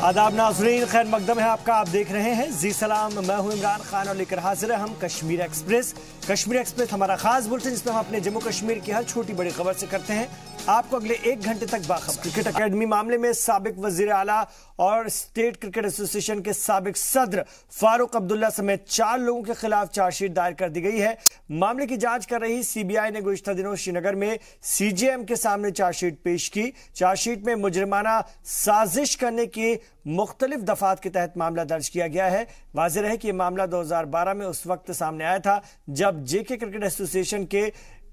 आदाब नाज़रीन, खैर मकदम है आपका। आप देख रहे हैं जी सलाम। मैं हूं इमरान खान और लेकर हाजिर है हम कश्मीर एक्सप्रेस। कश्मीर एक्सप्रेस हमारा खास बुलेटिन जिसमें हम अपने जम्मू कश्मीर की हर छोटी बड़ी खबर से करते हैं आपको अगले 1 घंटे तक बाखबर। क्रिकेट अकेडमी मामले में साबिक वजीर आला और स्टेट क्रिकेट एसोसिएशन के साबिक सदर फारूक अब्दुल्ला समेत 4 लोगों के खिलाफ चार्जशीट दायर कर दी गई है। मामले की जांच कर रही सीबीआई ने गुज़िश्ता दिनों श्रीनगर में सीजेएम के सामने चार्जशीट पेश की। चार्जशीट में मुजरिमाना साजिश करने की मुख्तलिफ दफात के तहत मामला दर्ज किया गया है। वाज़ेह है कि यह मामला 2012 में उस वक्त सामने आया था जब जेके क्रिकेट एसोसिएशन के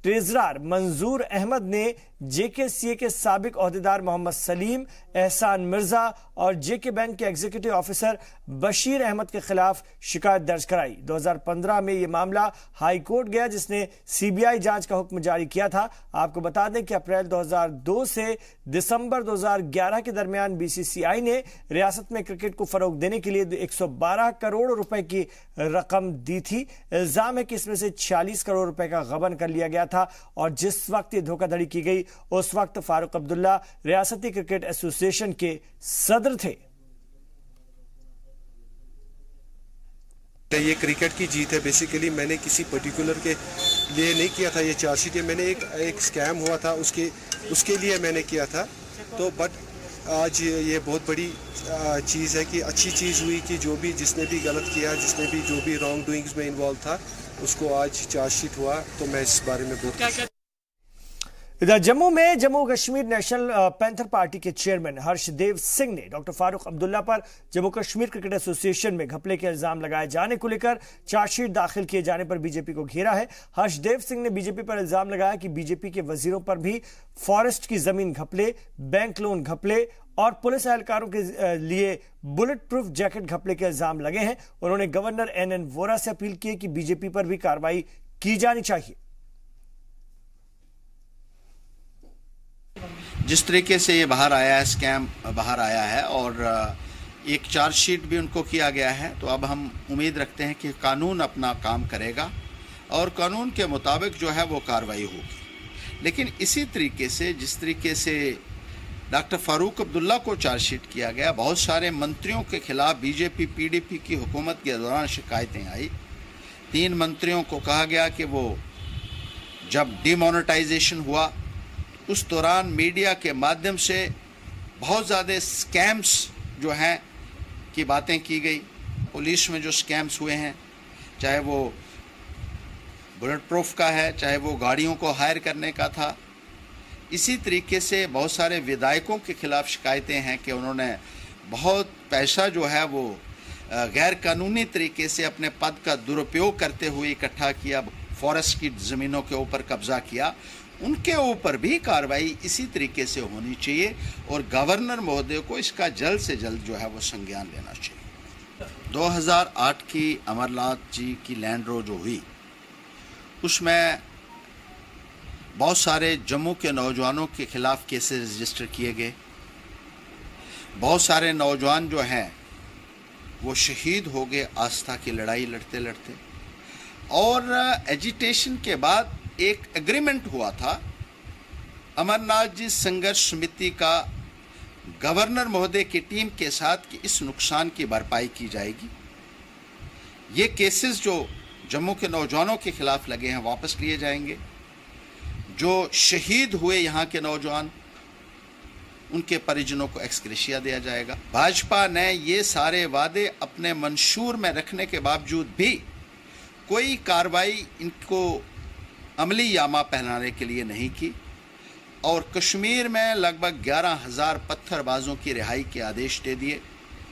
ट्रेजरर मंजूर अहमद ने जेकेसीए के साबिक ओहदेदार मोहम्मद सलीम, एहसान मिर्जा और जेके बैंक के एग्जीक्यूटिव ऑफिसर बशीर अहमद के खिलाफ शिकायत दर्ज कराई। 2015 में यह मामला हाई कोर्ट गया जिसने सीबीआई जांच का हुक्म जारी किया था। आपको बता दें कि अप्रैल 2002 से दिसंबर 2011 के दरमियान बीसीसीआई ने रियासत में क्रिकेट को फरोग देने के लिए 112 करोड़ रुपए की रकम दी थी। इल्जाम है कि इसमें से 46 करोड़ रुपए का गबन कर लिया गया था और जिस वक्त ये धोखाधड़ी की गई उस वक्त फारूक अब्दुल्ला रियासती क्रिकेट एसोसिएशन के सदर थे। ये क्रिकेट की जीत है। बेसिकली मैंने किसी पर्टिकुलर के लिए नहीं किया था ये चार्जशीट। मैंने एक स्कैम हुआ था उसके लिए मैंने किया था। तो बट आज ये बहुत बड़ी चीज़ है कि अच्छी चीज़ हुई कि जिसने भी गलत किया, जिसने भी जो भी रॉन्ग डूइंग्स में इन्वॉल्व था उसको आज चार्जशीट हुआ। तो मैं इस बारे में बहुत इधर जम्मू में Jammu Kashmir national panther party के चेयरमैन हर्षदेव सिंह ने डॉक्टर फारूक अब्दुल्ला पर जम्मू कश्मीर क्रिकेट एसोसिएशन में घपले के इल्जाम लगाए जाने को लेकर चार्जशीट दाखिल किए जाने पर बीजेपी को घेरा है। हर्षदेव सिंह ने बीजेपी पर इल्जाम लगाया कि बीजेपी के वजीरों पर भी फॉरेस्ट की जमीन घपले, बैंक लोन घपले और पुलिस एहलकारों के लिए बुलेट प्रूफ जैकेट घपले के इल्जाम लगे हैं। उन्होंने गवर्नर एनएन वोरा से अपील की कि बीजेपी पर भी कार्रवाई की जानी चाहिए। जिस तरीके से ये बाहर आया है, स्कैम बाहर आया है और एक चार्जशीट भी उनको किया गया है, तो अब हम उम्मीद रखते हैं कि कानून अपना काम करेगा और कानून के मुताबिक जो है वो कार्रवाई होगी। लेकिन इसी तरीके से जिस तरीके से डॉक्टर फारूक अब्दुल्ला को चार्जशीट किया गया, बहुत सारे मंत्रियों के खिलाफ बीजेपी पीडीपी की हुकूमत के दौरान शिकायतें आई। 3 मंत्रियों को कहा गया कि वो जब डिमोनेटाइजेशन हुआ उस दौरान मीडिया के माध्यम से बहुत ज़्यादा स्कैम्स जो हैं की बातें की गई। पुलिस में जो स्कैम्स हुए हैं, चाहे वो बुलेट प्रूफ का है, चाहे वो गाड़ियों को हायर करने का था। इसी तरीके से बहुत सारे विधायकों के खिलाफ शिकायतें हैं कि उन्होंने बहुत पैसा जो है वो गैर कानूनी तरीके से अपने पद का दुरुपयोग करते हुए इकट्ठा किया, फॉरेस्ट की ज़मीनों के ऊपर कब्जा किया। उनके ऊपर भी कार्रवाई इसी तरीके से होनी चाहिए और गवर्नर महोदय को इसका जल्द से जल्द जो है वो संज्ञान लेना चाहिए। 2008 की अमरनाथ जी की लैंड रो जो हुई उसमें बहुत सारे जम्मू के नौजवानों के खिलाफ केसेस रजिस्टर किए गए। बहुत सारे नौजवान जो हैं वो शहीद हो गए आस्था की लड़ाई लड़ते लड़ते। और एजिटेशन के बाद एक एग्रीमेंट हुआ था अमरनाथ जी संघर्ष समिति का गवर्नर महोदय की टीम के साथ कि इस नुकसान की भरपाई की जाएगी। ये केसेस जो जम्मू के नौजवानों के खिलाफ लगे हैं वापस लिए जाएंगे। जो शहीद हुए यहाँ के नौजवान उनके परिजनों को एक्सग्रेशिया दिया जाएगा। भाजपा ने ये सारे वादे अपने मंशूर में रखने के बावजूद भी कोई कार्रवाई इनको अमली यामा पहनाने के लिए नहीं की और कश्मीर में लगभग 11,000 पत्थरबाजों की रिहाई के आदेश दे दिए।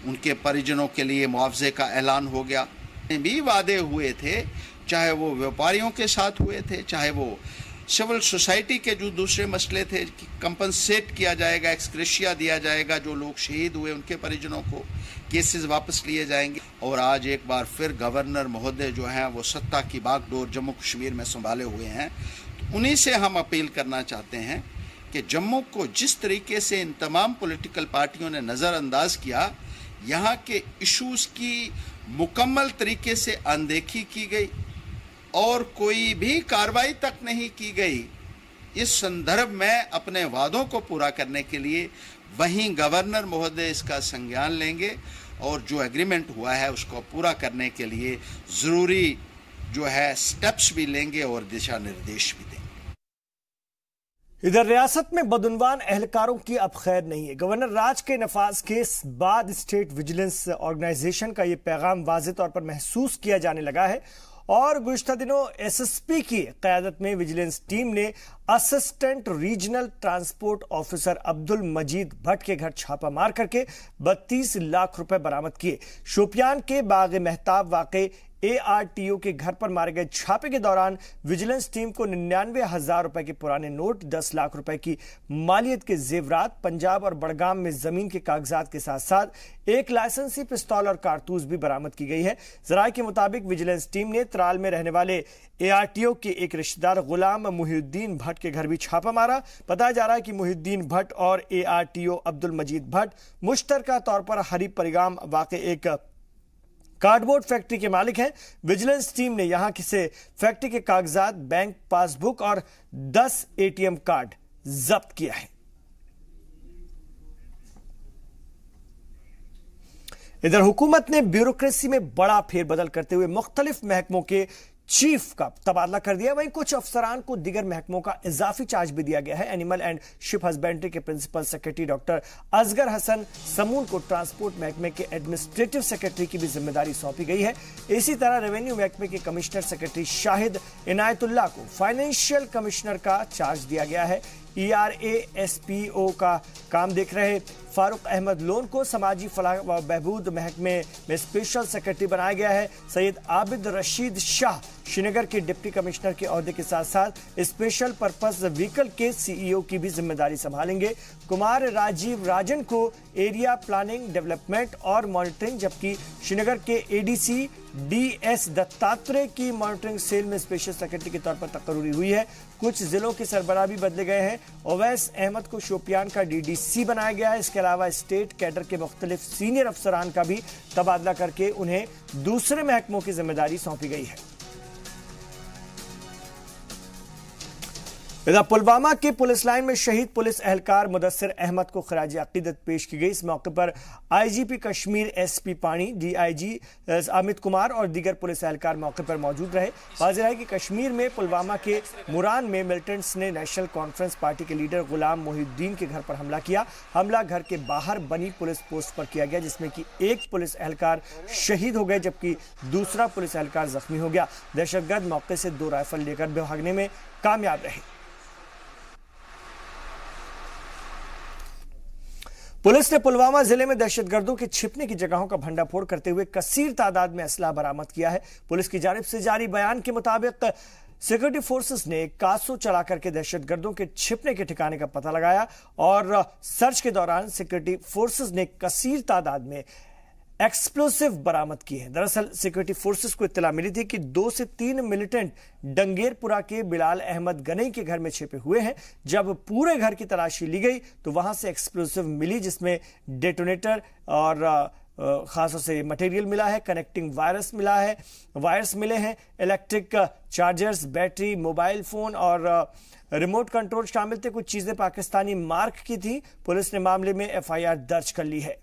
उनके परिजनों के लिए मुआवजे का ऐलान हो गया। भी वादे हुए थे, चाहे वो व्यापारियों के साथ हुए थे, चाहे वो सिविल सोसाइटी के जो दूसरे मसले थे कि कंपनसेट किया जाएगा, एक्सग्रेशिया दिया जाएगा जो लोग शहीद हुए उनके परिजनों को, केसेस वापस लिए जाएंगे। और आज एक बार फिर गवर्नर महोदय जो हैं वो सत्ता की बागडोर जम्मू कश्मीर में संभाले हुए हैं। तो उन्हीं से हम अपील करना चाहते हैं कि जम्मू को जिस तरीके से इन तमाम पॉलिटिकल पार्टियों ने नज़रअंदाज किया, यहाँ के इश्यूज़ की मुकम्मल तरीके से अनदेखी की गई और कोई भी कार्रवाई तक नहीं की गई। इस संदर्भ में अपने वादों को पूरा करने के लिए वहीं गवर्नर महोदय इसका संज्ञान लेंगे और जो एग्रीमेंट हुआ है उसको पूरा करने के लिए ज़रूरी जो है स्टेप्स भी लेंगे और दिशा निर्देश भी देंगे। इधर रियासत में बदउनवान एहलकारों की अब खैर नहीं है। गवर्नर राज के नफाज के बाद स्टेट विजिलेंस ऑर्गेनाइजेशन का यह पैगाम वाज़ेह तौर पर महसूस किया जाने लगा है और गुज़िश्ता दिनों एसएसपी की क़यादत में विजिलेंस टीम ने assistant regional transport officer Abdul Majeed Bhat के घर छापा मार करके 32 लाख रुपए बरामद किए। शोपियान के बाग मेहताब वाक़े ARTO के घर पर मारे गए छापे के दौरान विजिलेंस टीम को 99,000 रुपए के पुराने नोट, 10 लाख रुपए की मालियत के जेवरात, पंजाब और बड़गाम में जमीन के कागजात के साथ साथ एक लाइसेंसी पिस्तौल और कारतूस भी बरामद की गई है। जराये के मुताबिक विजिलेंस टीम ने त्राल में रहने वाले ARTO के एक रिश्तेदार गुलाम मुहिउद्दीन भट्ट के घर भी छापा मारा। बताया जा रहा है कि मुहिउद्दीन भट्ट और ARTO अब्दुल मजीद भट्ट मुश्तरका तौर पर हरी परिगाम वाक़े एक कार्डबोर्ड फैक्ट्री के मालिक हैं। विजिलेंस टीम ने यहां से फैक्ट्री के कागजात, बैंक पासबुक और 10 ATM कार्ड जब्त किया है। इधर हुकूमत ने ब्यूरोक्रेसी में बड़ा फेरबदल करते हुए मुख्तलिफ महकमों के चीफ का तबादला कर दिया। वहीं कुछ अफसरान को दीगर महकमों का इजाफी चार्ज भी दिया गया है। एनिमल एंड शिप हस्बेंड्री के principal secretary doctor Asgar Hasan Samoon को ट्रांसपोर्ट महकमे के एडमिनिस्ट्रेटिव सेक्रेटरी की भी जिम्मेदारी सौंपी गई है। इसी तरह रेवेन्यू महकमे के कमिश्नर सेक्रेटरी शाहिद इनायतुल्लाह को फाइनेंशियल कमिश्नर का चार्ज दिया गया है। ERASPO का काम देख रहे फारूक अहमद लोन को समाजी फलाह व बहबूद महकमे में स्पेशल सेक्रेटरी बनाया गया है। सैयद आबिद रशीद शाह श्रीनगर के डिप्टी कमिश्नर के ओहदे के साथ साथ स्पेशल पर्पस व्हीकल के CEO की भी जिम्मेदारी संभालेंगे। कुमार राजीव राजन को एरिया प्लानिंग, डेवलपमेंट और मॉनिटरिंग, जबकि श्रीनगर के ADC DS दत्तात्रेय की मॉनिटरिंग सेल में स्पेशल सेक्रेटरी के तौर पर तकर्री हुई है। कुछ जिलों के सरबराह भी बदले गए हैं। ओवैस अहमद को शोपियान का DDC बनाया गया है। इसके अलावा स्टेट कैडर के मुख्तलिफ सीनियर अफसरान का भी तबादला करके उन्हें दूसरे महकमों की जिम्मेदारी सौंपी गई है। इधर पुलवामा के पुलिस लाइन में शहीद पुलिस एहलकार मुदस्सिर अहमद को खराज अकीदत पेश की गई। इस मौके पर IGP कश्मीर SP पानी, DIG अमित कुमार और दीगर पुलिस एहलकार मौके पर मौजूद रहे। वाज़ेह है कि कश्मीर में पुलवामा के मुरान में मिलिटेंट्स ने नेशनल कॉन्फ्रेंस पार्टी के लीडर गुलाम मुहिउद्दीन के घर पर हमला किया। हमला घर के बाहर बनी पुलिस पोस्ट पर किया गया, जिसमें कि एक पुलिस एहलकार शहीद हो गए जबकि दूसरा पुलिस एहलकार जख्मी हो गया। दहशतगर्द मौके से 2 राइफल लेकर भागने में कामयाब रहे। पुलिस ने पुलवामा जिले में दहशतगर्दों के छिपने की जगहों का भंडाफोड़ करते हुए कसीर तादाद में असला बरामद किया है। पुलिस की जानिब से जारी बयान के मुताबिक सिक्योरिटी फोर्सेस ने कासो चला करके दहशतगर्दों के छिपने के ठिकाने का पता लगाया और सर्च के दौरान सिक्योरिटी फोर्सेस ने कसीर तादाद में एक्सप्लोसिव बरामद किए हैं। दरअसल सिक्योरिटी फोर्सेस को इत्तला मिली थी कि 2 से 3 मिलिटेंट डंगेरपुरा के बिलाल अहमद गनई के घर में छिपे हुए हैं। जब पूरे घर की तलाशी ली गई तो वहां से एक्सप्लोसिव मिली, जिसमें डेटोनेटर और खासतौर से मटेरियल मिला है, कनेक्टिंग वायर्स मिले हैं, electric chargers, battery, mobile phone और रिमोट कंट्रोल शामिल थे। कुछ चीजें पाकिस्तानी मार्क की थी। पुलिस ने मामले में FIR दर्ज कर ली है।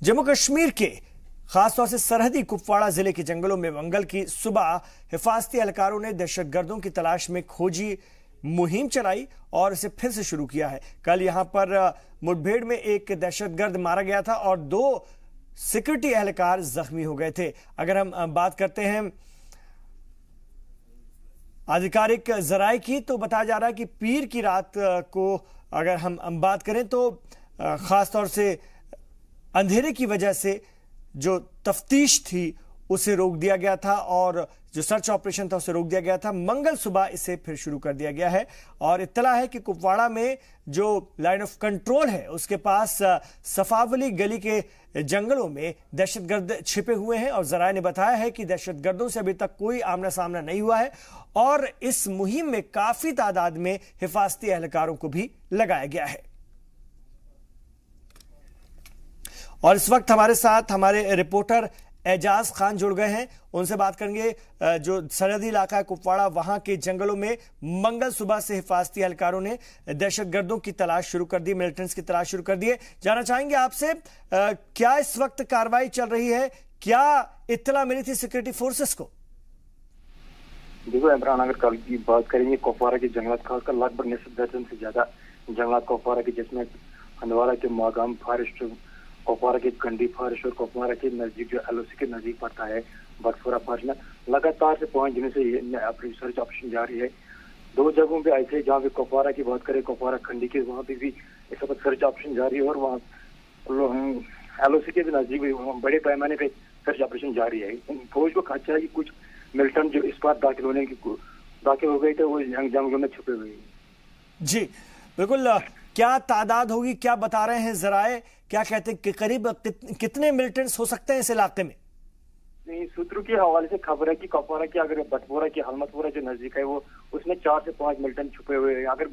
जम्मू कश्मीर के खासतौर से सरहदी कुपवाड़ा जिले के जंगलों में मंगल की सुबह हिफाजती एहलकारों ने दहशतगर्दों की तलाश में खोजी मुहिम चलाई और इसे फिर से शुरू किया है। कल यहां पर मुठभेड़ में एक दहशतगर्द मारा गया था और 2 सिक्योरिटी एहलकार जख्मी हो गए थे। अगर हम बात करते हैं आधिकारिक जराये की तो बताया जा रहा है कि पीर की रात को अगर हम बात करें तो खासतौर से अंधेरे की वजह से जो तफ्तीश थी उसे रोक दिया गया था और जो सर्च ऑपरेशन था उसे रोक दिया गया था। मंगल सुबह इसे फिर शुरू कर दिया गया है और इत्तला है कि कुपवाड़ा में जो लाइन ऑफ कंट्रोल है उसके पास सफावली गली के जंगलों में दहशतगर्द छिपे हुए हैं और जराये ने बताया है कि दहशतगर्दों से अभी तक कोई आमना सामना नहीं हुआ है और इस मुहिम में काफी तादाद में हिफाजती एहलकारों को भी लगाया गया है। और इस वक्त हमारे साथ हमारे रिपोर्टर एजाज खान जुड़ गए हैं, उनसे बात करेंगे। जो सरहदी इलाका है कुपवाड़ा, वहां के जंगलों में मंगल सुबह से हिफाजती एहलकारों ने दहशतगर्दों की तलाश शुरू कर दी, मिलिटेंट्स की तलाश शुरू कर दी है। जानना चाहेंगे आपसे क्या इस वक्त कार्रवाई चल रही है, क्या इत्तला मिली थी सिक्योरिटी फोर्सेस को? देखो इमरान, अगर कल की बात करेंगे कुपवाड़ा के जंगलात, खासकर लगभग निसफ दर्जन से ज्यादा जंगलात कुपवाड़ा के, जिसमें हंदवाड़ा के मागाम फॉरेस्ट, कुपवाड़ा के कंडी फॉरेस्ट और कुपवाड़ा के नजदीक जो LOC के नजदीक पड़ता है बटफोरा फॉरेस्ट में लगातार से 5 दिनों से सर्च ऑपरेशन जारी है। 2 जगहों पे ऐसे जहाँ पे कुपवाड़ा की बात करें, कुपवाड़ा खंडी के, वहाँ पे भी इस वक्त सर्च ऑपरेशन जारी है और वहाँ LOC के भी नजदीक भी बड़े पैमाने पे सर्च ऑपरेशन जारी है। फौज को खदशा है कि कुछ मिलिटेंट जो इस बार दाखिल हो गए थे वो जंगलों में छुपे हुए हैं। जी बिल्कुल, क्या तादाद होगी, क्या बता रहे हैं जराए, क्या कहते हैं कि करीब कितने मिलिटेंट्स हो सकते हैं इस इलाके में? नहीं, सूत्रों के हवाले से खबर है कि कुपवाड़ा की, अगर बटफोरा की हलमतपुरा जो नजदीक है, वो उसमें 4 से 5 मिलिटेंट छुपे हुए हैं। अगर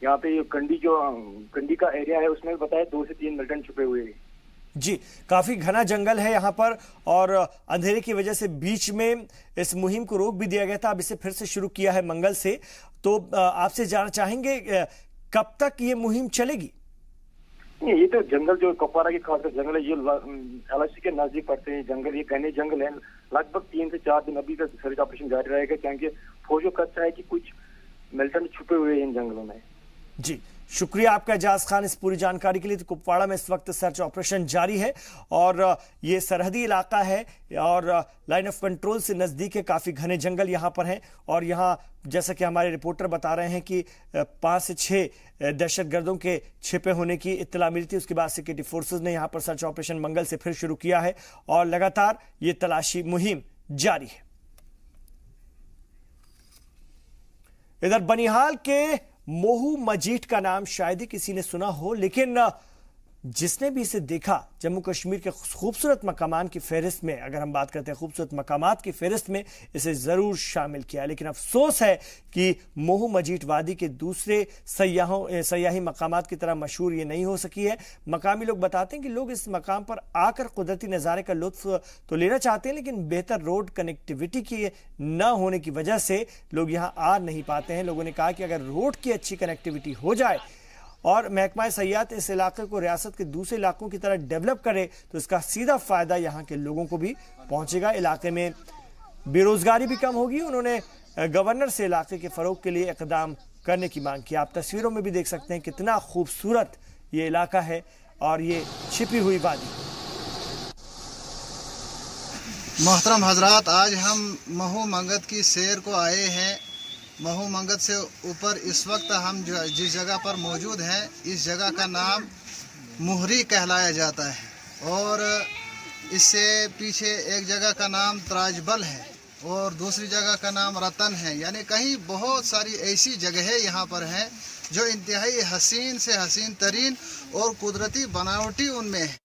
यहाँ पे कंडी का एरिया है, उसमें बताया 2 से 3 मिलिटेंट छुपे हुए हैं। जी, काफी घना जंगल है यहाँ पर और अंधेरे की वजह से बीच में इस मुहिम को रोक भी दिया गया था। अब इसे फिर से शुरू किया है मंगल से। तो आपसे जानना चाहेंगे कब तक ये मुहिम चलेगी? ये तो जंगल जो कुपवाड़ा की खासकर जंगल है, ये LOC के नजदीक पड़ते हैं जंगल, ये घने जंगल है। लगभग 3 से 4 दिन अभी तक सर्च ऑपरेशन जारी रहेगा, क्योंकि फौज को खदशा है कि कुछ मिलिटेंट छुपे हुए हैं इन जंगलों में। जी, शुक्रिया आपका एजाज खान इस पूरी जानकारी के लिए। तो कुपवाड़ा में इस वक्त सर्च ऑपरेशन जारी है और ये सरहदी इलाका है और लाइन ऑफ कंट्रोल से नजदीक है, काफी घने जंगल यहां पर हैं और यहां जैसा कि हमारे रिपोर्टर बता रहे हैं कि 5 से 6 दहशतगर्दों के छिपे होने की इत्तला मिली थी। उसके बाद सिक्योरिटी फोर्सेज ने यहां पर सर्च ऑपरेशन मंगल से फिर शुरू किया है और लगातार ये तलाशी मुहिम जारी है। इधर बनिहाल के मोहू मजीठ का नाम शायद ही किसी ने सुना हो, लेकिन जिसने भी इसे देखा, जम्मू कश्मीर के खूबसूरत मकामात की फहरिस्त में, अगर हम बात करते हैं खूबसूरत मकामात की फहरिस्त में, इसे जरूर शामिल किया। लेकिन अफसोस है कि मोहू मजीठ वादी के दूसरे सयाही मकामात की तरह मशहूर ये नहीं हो सकी है। मकामी लोग बताते हैं कि लोग इस मकाम पर आकर कुदरती नज़ारे का लुत्फ तो लेना चाहते हैं, लेकिन बेहतर रोड कनेक्टिविटी की न होने की वजह से लोग यहाँ आ नहीं पाते हैं। लोगों ने कहा कि अगर रोड की अच्छी कनेक्टिविटी हो जाए और महकमा सयाहत इस इलाके को रियासत के दूसरे इलाकों की तरह डेवलप करे तो इसका सीधा फायदा यहाँ के लोगों को भी पहुंचेगा। इलाके में बेरोजगारी भी कम होगी। उन्होंने गवर्नर से इलाके के फरोग के लिए इकदाम करने की मांग की। आप तस्वीरों में भी देख सकते हैं कितना खूबसूरत ये इलाका है और ये छिपी हुई वादी। मोहतरम हजरात, आज हम महू मंगत की सैर को आए हैं। महू मंगत से ऊपर इस वक्त हम जिस जगह पर मौजूद हैं, इस जगह का नाम मुहरी कहलाया जाता है और इससे पीछे एक जगह का नाम तराजबल है और दूसरी जगह का नाम रतन है। यानी कहीं बहुत सारी ऐसी जगहें यहाँ पर हैं जो इंतहाई हसीन से हसीन तरीन और कुदरती बनावटी उनमें है।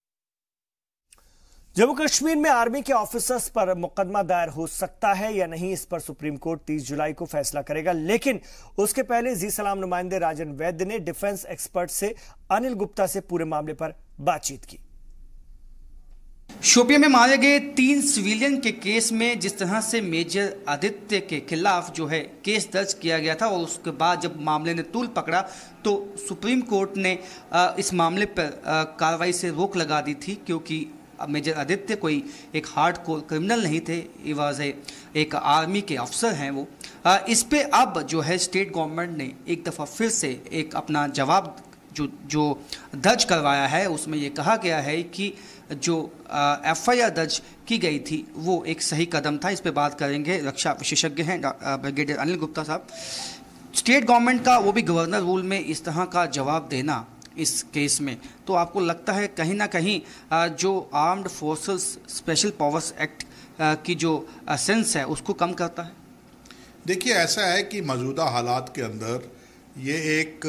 जम्मू कश्मीर में आर्मी के ऑफिसर्स पर मुकदमा दायर हो सकता है या नहीं, इस पर सुप्रीम कोर्ट 30 जुलाई को फैसला करेगा। लेकिन उसके पहले जी सलाम नुमाइंदे राजन वैद्य ने डिफेंस एक्सपर्ट से अनिल गुप्ता से पूरे मामले पर बातचीत की। शोपियां में मारे गए 3 सिविलियन के केस में जिस तरह से मेजर आदित्य के खिलाफ जो है केस दर्ज किया गया था और उसके बाद जब मामले ने तूल पकड़ा तो सुप्रीम कोर्ट ने इस मामले पर कार्रवाई से रोक लगा दी थी, क्योंकि मेजर आदित्य कोई एक हार्डकोर क्रिमिनल नहीं थे, ये वाज एक आर्मी के अफसर हैं वो। इस पे अब जो है स्टेट गवर्नमेंट ने एक दफ़ा फिर से एक अपना जवाब जो दर्ज करवाया है। उसमें ये कहा गया है कि जो FIR दर्ज की गई थी वो एक सही कदम था। इस पे बात करेंगे, रक्षा विशेषज्ञ हैं ब्रिगेडियर अनिल गुप्ता साहब। स्टेट गवर्नमेंट का वो भी गवर्नर रूल में इस तरह का जवाब देना इस केस में, तो आपको लगता है कहीं ना कहीं जो armed forces special powers act की जो सेंस है उसको कम करता है? देखिए, ऐसा है कि मौजूदा हालात के अंदर ये एक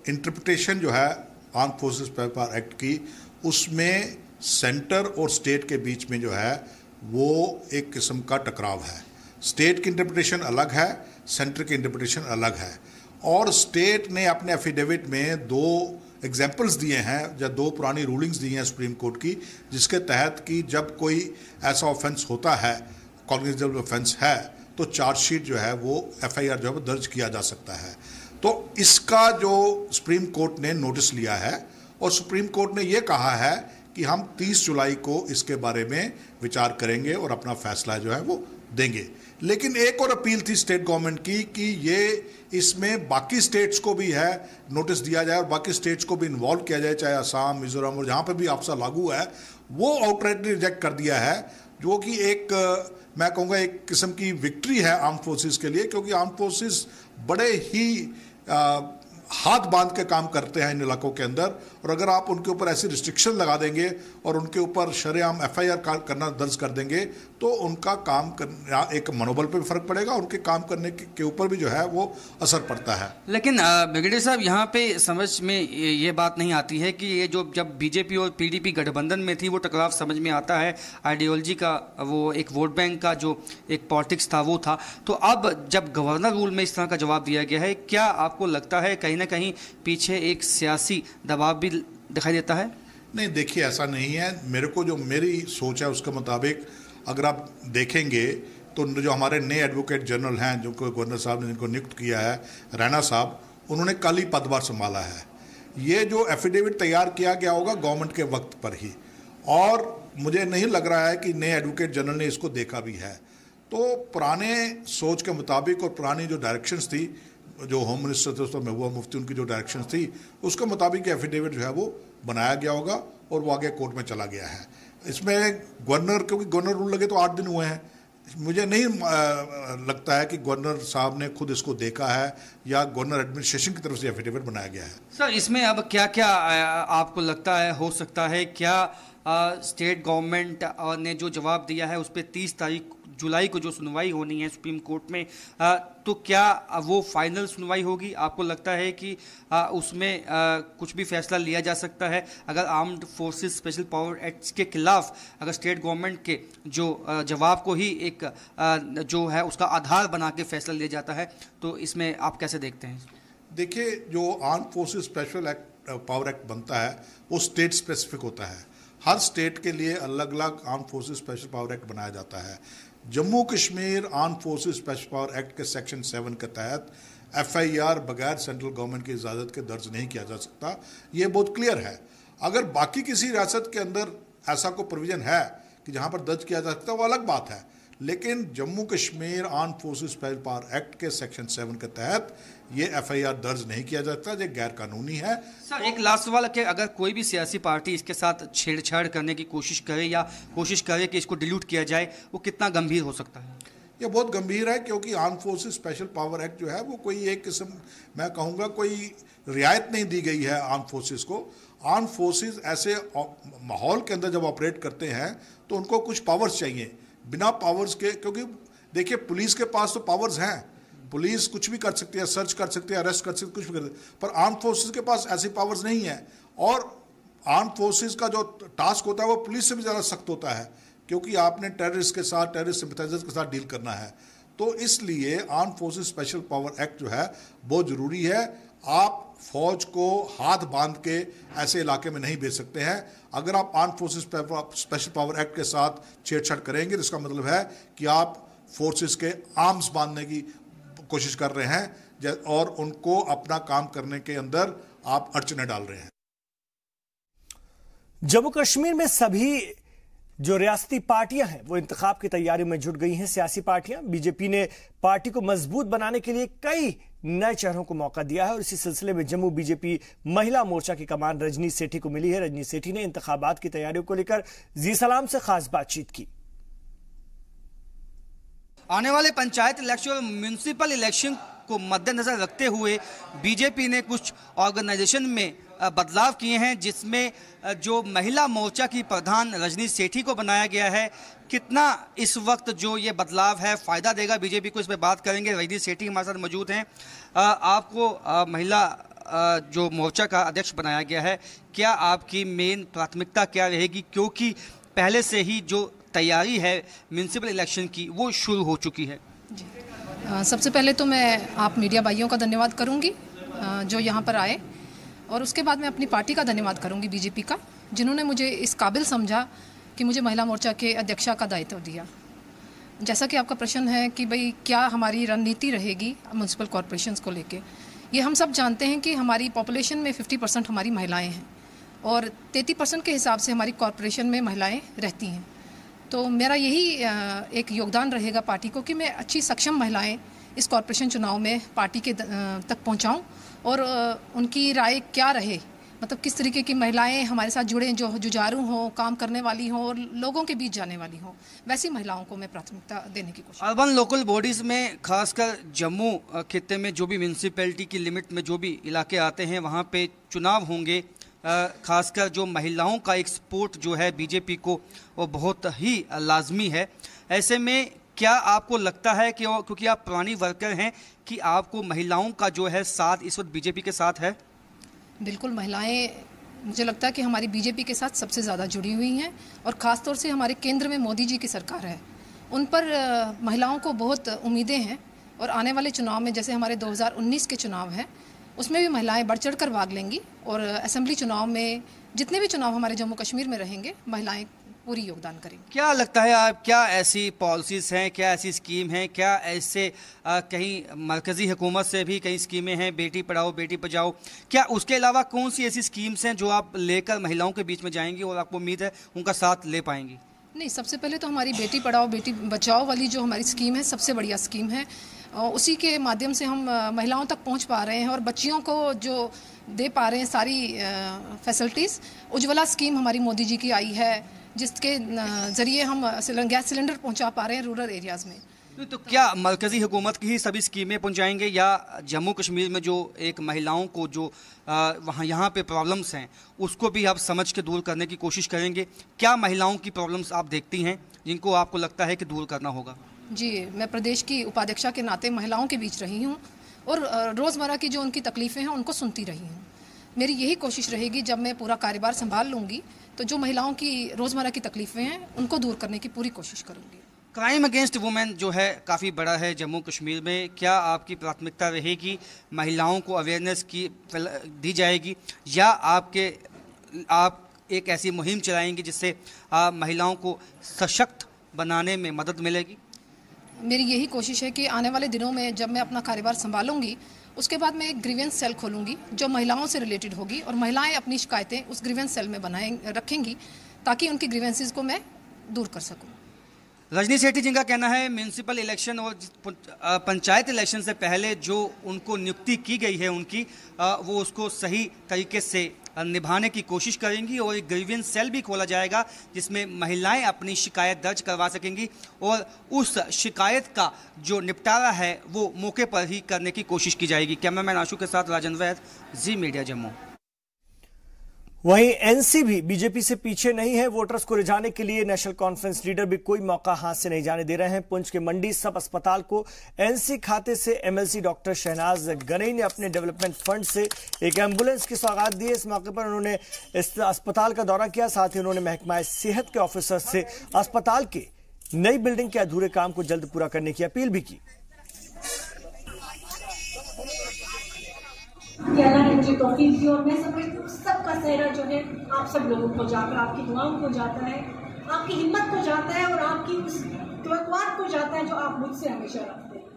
इंटरप्रिटेशन जो है आर्म्ड फोर्सेस पावर एक्ट की, उसमें सेंटर और स्टेट के बीच में जो है वो एक किस्म का टकराव है। स्टेट की इंटरप्रिटेशन अलग है, सेंटर की इंटरप्रिटेशन अलग है। और स्टेट ने अपने एफिडेविट में 2 एग्जाम्पल्स दिए हैं या 2 पुरानी रूलिंग्स दी हैं सुप्रीम कोर्ट की, जिसके तहत कि जब कोई ऐसा ऑफेंस होता है, कॉग्निजेबल ऑफेंस है, तो चार्जशीट जो है वो FIR जो है वो दर्ज किया जा सकता है। तो इसका जो सुप्रीम कोर्ट ने नोटिस लिया है और सुप्रीम कोर्ट ने ये कहा है कि हम 30 जुलाई को इसके बारे में विचार करेंगे और अपना फैसला जो है वो देंगे। लेकिन एक और अपील थी स्टेट गवर्नमेंट की कि ये इसमें बाकी स्टेट्स को भी है नोटिस दिया जाए और बाकी स्टेट्स को भी इन्वॉल्व किया जाए, चाहे असम, मिजोरम और जहाँ पर भी आपसा लागू है वो आउटराइटली रिजेक्ट कर दिया है, जो कि एक मैं कहूँगा एक किस्म की विक्ट्री है आर्म फोर्सेस के लिए, क्योंकि आर्म फोर्सेस बड़े ही हाथ बांध के काम करते हैं इन इलाकों के अंदर, और अगर आप उनके ऊपर ऐसी रिस्ट्रिक्शन लगा देंगे और उनके ऊपर शरेआम FIR करना दर्ज कर देंगे तो उनका काम करना एक मनोबल पे भी फर्क पड़ेगा, उनके काम करने के ऊपर भी जो है वो असर पड़ता है। लेकिन ब्रिगेडियर साहब, यहाँ पे समझ में ये बात नहीं आती है कि ये जो जब बीजेपी और PDP गठबंधन में थी वो टकराव समझ में आता है, आइडियोलॉजी का वो एक वोट बैंक का जो एक पॉलिटिक्स था वो था, तो अब जब गवर्नर रूल में इस तरह का जवाब दिया गया है, क्या आपको लगता है कहीं ना कहीं पीछे एक सियासी दबाव भी दिखाई देता है? नहीं, देखिए ऐसा नहीं है। मेरे को जो मेरी सोच है उसके मुताबिक अगर आप देखेंगे तो जो हमारे नए एडवोकेट जनरल हैं, जो गवर्नर साहब ने जिनको नियुक्त किया है, रैना साहब, उन्होंने कल ही पदभार संभाला है। ये जो एफिडेविट तैयार किया गया होगा गवर्नमेंट के वक्त पर ही, और मुझे नहीं लग रहा है कि नए एडवोकेट जनरल ने इसको देखा भी है। तो पुराने सोच के मुताबिक और पुरानी जो डायरेक्शंस थी, जो होम मिनिस्टर थे उसमें महबूबा मुफ्ती, उनकी जो डायरेक्शंस थी उसके मुताबिक एफिडेविट जो है वो बनाया गया होगा और वो आगे कोर्ट में चला गया है। इसमें गवर्नर, क्योंकि गवर्नर रूल लगे तो 8 दिन हुए हैं, मुझे नहीं लगता है कि गवर्नर साहब ने खुद इसको देखा है या गवर्नर एडमिनिस्ट्रेशन की तरफ से एफिडेविट बनाया गया है। सर, इसमें अब क्या क्या आपको लगता है हो सकता है? क्या स्टेट गवर्नमेंट ने जो जवाब दिया है उस पर 30 जुलाई को जो सुनवाई होनी है सुप्रीम कोर्ट में, तो क्या वो फाइनल सुनवाई होगी? आपको लगता है कि उसमें कुछ भी फैसला लिया जा सकता है? अगर armed forces special power act के खिलाफ अगर स्टेट गवर्नमेंट के जो जवाब को ही एक जो है उसका आधार बना के फैसला लिया जाता है, तो इसमें आप कैसे देखते हैं? देखिए, जो arm forces special power act बनता है वो स्टेट स्पेसिफिक होता है। हर स्टेट के लिए अलग अलग arm forces special power act बनाया जाता है। Jammu Kashmir arm forces special power act के सेक्शन 7 के तहत FIR बगैर सेंट्रल गवर्नमेंट की इजाज़त के दर्ज नहीं किया जा सकता, ये बहुत क्लियर है। अगर बाकी किसी रियासत के अंदर ऐसा कोई प्रोविजन है कि जहाँ पर दर्ज किया जा सकता है वो अलग बात है, लेकिन Jammu Kashmir arm forces special power act के सेक्शन 7 के तहत ये FIR दर्ज नहीं किया जाता, ये गैर कानूनी है। सर, एक लास्ट सवाल है कि अगर कोई भी सियासी पार्टी इसके साथ छेड़छाड़ करने की कोशिश करे या कोशिश करे कि इसको डिलीट किया जाए, वो कितना गंभीर हो सकता है? ये बहुत गंभीर है, क्योंकि arm forces special power act जो है वो कोई एक किस्म, मैं कहूँगा कोई रियायत नहीं दी गई है आर्म फोर्सेस को। आर्म फोर्सेस ऐसे माहौल के अंदर जब ऑपरेट करते हैं तो उनको कुछ पावर्स चाहिए। बिना पावर्स के, क्योंकि देखिए पुलिस के पास तो पावर्स हैं, पुलिस कुछ भी कर सकती है, सर्च कर सकती है, अरेस्ट कर सकती है, कुछ भी कर सकती है, पर आर्म फोर्सेस के पास ऐसी पावर्स नहीं है। और आर्म फोर्सेस का जो टास्क होता है वो पुलिस से भी ज़्यादा सख्त होता है, क्योंकि आपने टेररिस्ट के साथ, टेररिस्ट सिंपैथाइजर्स के साथ डील करना है। तो इसलिए arm forces special power act जो है बहुत ज़रूरी है। आप फौज को हाथ बांध के ऐसे इलाके में नहीं भेज सकते हैं। अगर आप arm forces special power act के साथ छेड़छाड़ करेंगे तो इसका मतलब है कि आप फोर्सेस के आर्म्स बांधने की कोशिश कर रहे हैं और उनको अपना काम करने के अंदर आप अड़चने डाल रहे हैं। जम्मू कश्मीर में सभी जो रियासती पार्टियां हैं वो इंतखाब की तैयारी में जुट गई हैं। सियासी पार्टियां, बीजेपी ने पार्टी को मजबूत बनाने के लिए कई नए चेहरों को मौका दिया है और इसी सिलसिले में जम्मू बीजेपी महिला मोर्चा की कमान रजनी सेठी को मिली है। रजनी सेठी ने इंतखाबात की तैयारियों को लेकर जी सलाम से खास बातचीत की। आने वाले पंचायत इलेक्शन और म्यूनिसिपल इलेक्शन को मद्देनजर रखते हुए बीजेपी ने कुछ ऑर्गेनाइजेशन में बदलाव किए हैं, जिसमें जो महिला मोर्चा की प्रधान रजनी सेठी को बनाया गया है। कितना इस वक्त जो ये बदलाव है फ़ायदा देगा बीजेपी को, इस पर बात करेंगे। रजनी सेठी हमारे साथ मौजूद हैं। आपको महिला जो मोर्चा का अध्यक्ष बनाया गया है, क्या आपकी मेन प्राथमिकता क्या रहेगी, क्योंकि पहले से ही जो तैयारी है म्यूनिसिपल इलेक्शन की वो शुरू हो चुकी है? सबसे पहले तो मैं आप मीडिया भाइयों का धन्यवाद करूंगी जो यहाँ पर आए, और उसके बाद मैं अपनी पार्टी का धन्यवाद करूंगी, बीजेपी का, जिन्होंने मुझे इस काबिल समझा कि मुझे महिला मोर्चा के अध्यक्षा का दायित्व दिया। जैसा कि आपका प्रश्न है कि भाई क्या हमारी रणनीति रहेगी म्यूनसिपल कॉरपोरेशंस को लेके, ये हम सब जानते हैं कि हमारी पॉपुलेशन में 50% हमारी महिलाएं हैं और 33% के हिसाब से हमारी कॉरपोरेशन में महिलाएं रहती हैं। तो मेरा यही एक योगदान रहेगा पार्टी को कि मैं अच्छी सक्षम महिलाएं इस कॉरपोरेशन चुनाव में पार्टी के तक पहुंचाऊं और उनकी राय क्या रहे, मतलब किस तरीके की महिलाएं हमारे साथ जुड़ें, जो जुझारू हों, काम करने वाली हों और लोगों के बीच जाने वाली हों, वैसी महिलाओं को मैं प्राथमिकता देने की कोशिश। अर्बन लोकल बॉडीज़ में खासकर जम्मू खित्ते में जो भी म्यूनसिपैलिटी की लिमिट में जो भी इलाके आते हैं वहाँ पे चुनाव होंगे। खासकर जो महिलाओं का एक सपोर्ट जो है बीजेपी को वो बहुत ही लाजमी है। ऐसे में क्या आपको लगता है कि क्योंकि आप पुरानी वर्कर हैं कि आपको महिलाओं का जो है साथ इस वक्त बीजेपी के साथ है? बिल्कुल, महिलाएं मुझे लगता है कि हमारी बीजेपी के साथ सबसे ज़्यादा जुड़ी हुई हैं और ख़ास तौर से हमारे केंद्र में मोदी जी की सरकार है, उन पर महिलाओं को बहुत उम्मीदें हैं और आने वाले चुनाव में जैसे हमारे 2019 के चुनाव हैं उसमें भी महिलाएं बढ़ चढ़ कर भाग लेंगी और असेंबली चुनाव में जितने भी चुनाव हमारे जम्मू कश्मीर में रहेंगे महिलाएं पूरी योगदान करेंगे। क्या लगता है आप, क्या ऐसी पॉलिसीज़ हैं, क्या ऐसी स्कीम हैं, क्या ऐसे कहीं मरकज़ी हुकूमत से भी कई स्कीमें हैं, बेटी पढ़ाओ बेटी बचाओ, क्या उसके अलावा कौन सी ऐसी स्कीम्स हैं जो आप लेकर महिलाओं के बीच में जाएंगी और आपको उम्मीद है उनका साथ ले पाएंगी? नहीं, सबसे पहले तो हमारी बेटी पढ़ाओ बेटी बचाओ वाली जो हमारी स्कीम है सबसे बढ़िया स्कीम है। उसी के माध्यम से हम महिलाओं तक पहुंच पा रहे हैं और बच्चियों को जो दे पा रहे हैं सारी फैसिलिटीज़। उज्ज्वला स्कीम हमारी मोदी जी की आई है जिसके ज़रिए हम गैस सिलेंडर पहुंचा पा रहे हैं रूरल एरियाज़ में। तो क्या मरकज़ी हुकूमत की ही सभी स्कीमें पहुंचाएंगे या जम्मू कश्मीर में जो एक महिलाओं को जो वहाँ यहाँ पे प्रॉब्लम्स हैं उसको भी आप समझ के दूर करने की कोशिश करेंगे? क्या महिलाओं की प्रॉब्लम्स आप देखती हैं जिनको आपको लगता है कि दूर करना होगा? जी, मैं प्रदेश की उपाध्यक्षा के नाते महिलाओं के बीच रही हूँ और रोज़मर्रा की जो उनकी तकलीफ़ें हैं उनको सुनती रही हूँ। मेरी यही कोशिश रहेगी जब मैं पूरा कार्यभार संभाल लूँगी तो जो महिलाओं की रोज़मर्रा की तकलीफ़ें हैं उनको दूर करने की पूरी कोशिश करूँगी। क्राइम अगेंस्ट वुमेन जो है काफ़ी बड़ा है जम्मू कश्मीर में, क्या आपकी प्राथमिकता रहेगी महिलाओं को अवेयरनेस की दी जाएगी या आप एक ऐसी मुहिम चलाएंगी जिससे महिलाओं को सशक्त बनाने में मदद मिलेगी? मेरी यही कोशिश है कि आने वाले दिनों में जब मैं अपना कार्यभार संभालूंगी उसके बाद मैं एक ग्रीवेंस सेल खोलूंगी जो महिलाओं से रिलेटेड होगी और महिलाएं अपनी शिकायतें उस ग्रीवेंस सेल में रखेंगी ताकि उनकी ग्रीवेंसेस को मैं दूर कर सकूं। रजनी सेठी जी का कहना है म्यूनसिपल इलेक्शन और पंचायत इलेक्शन से पहले जो उनको नियुक्ति की गई है उनकी वो उसको सही तरीके से निभाने की कोशिश करेंगी और एक ग्रीवेंस सेल भी खोला जाएगा जिसमें महिलाएं अपनी शिकायत दर्ज करवा सकेंगी और उस शिकायत का जो निपटारा है वो मौके पर ही करने की कोशिश की जाएगी। कैमरामैन आशु के साथ राजन वैद, जी मीडिया जम्मू। वहीं एनसी भी बीजेपी से पीछे नहीं है। वोटर्स को रिझाने के लिए नेशनल कॉन्फ्रेंस लीडर भी कोई मौका हाथ से नहीं जाने दे रहे हैं। पुंछ के मंडी सब अस्पताल को एनसी खाते से एमएलसी डॉक्टर शहनाज गनई ने अपने डेवलपमेंट फंड से एक एम्बुलेंस की सौगात दी। इस मौके पर उन्होंने इस अस्पताल का दौरा किया, साथ ही उन्होंने महकमा सेहत के ऑफिसर से अस्पताल के नई बिल्डिंग के अधूरे काम को जल्द पूरा करने की अपील भी की। तौफीक दी और मैं समझती हूँ सबका सेहरा जो है आप सब लोगों को जाता है, आपकी दुआओं को जाता है, आपकी हिम्मत को जाता है और आपकी उस तवक्कुआत को जाता है जो आप मुझसे हमेशा रखते हैं।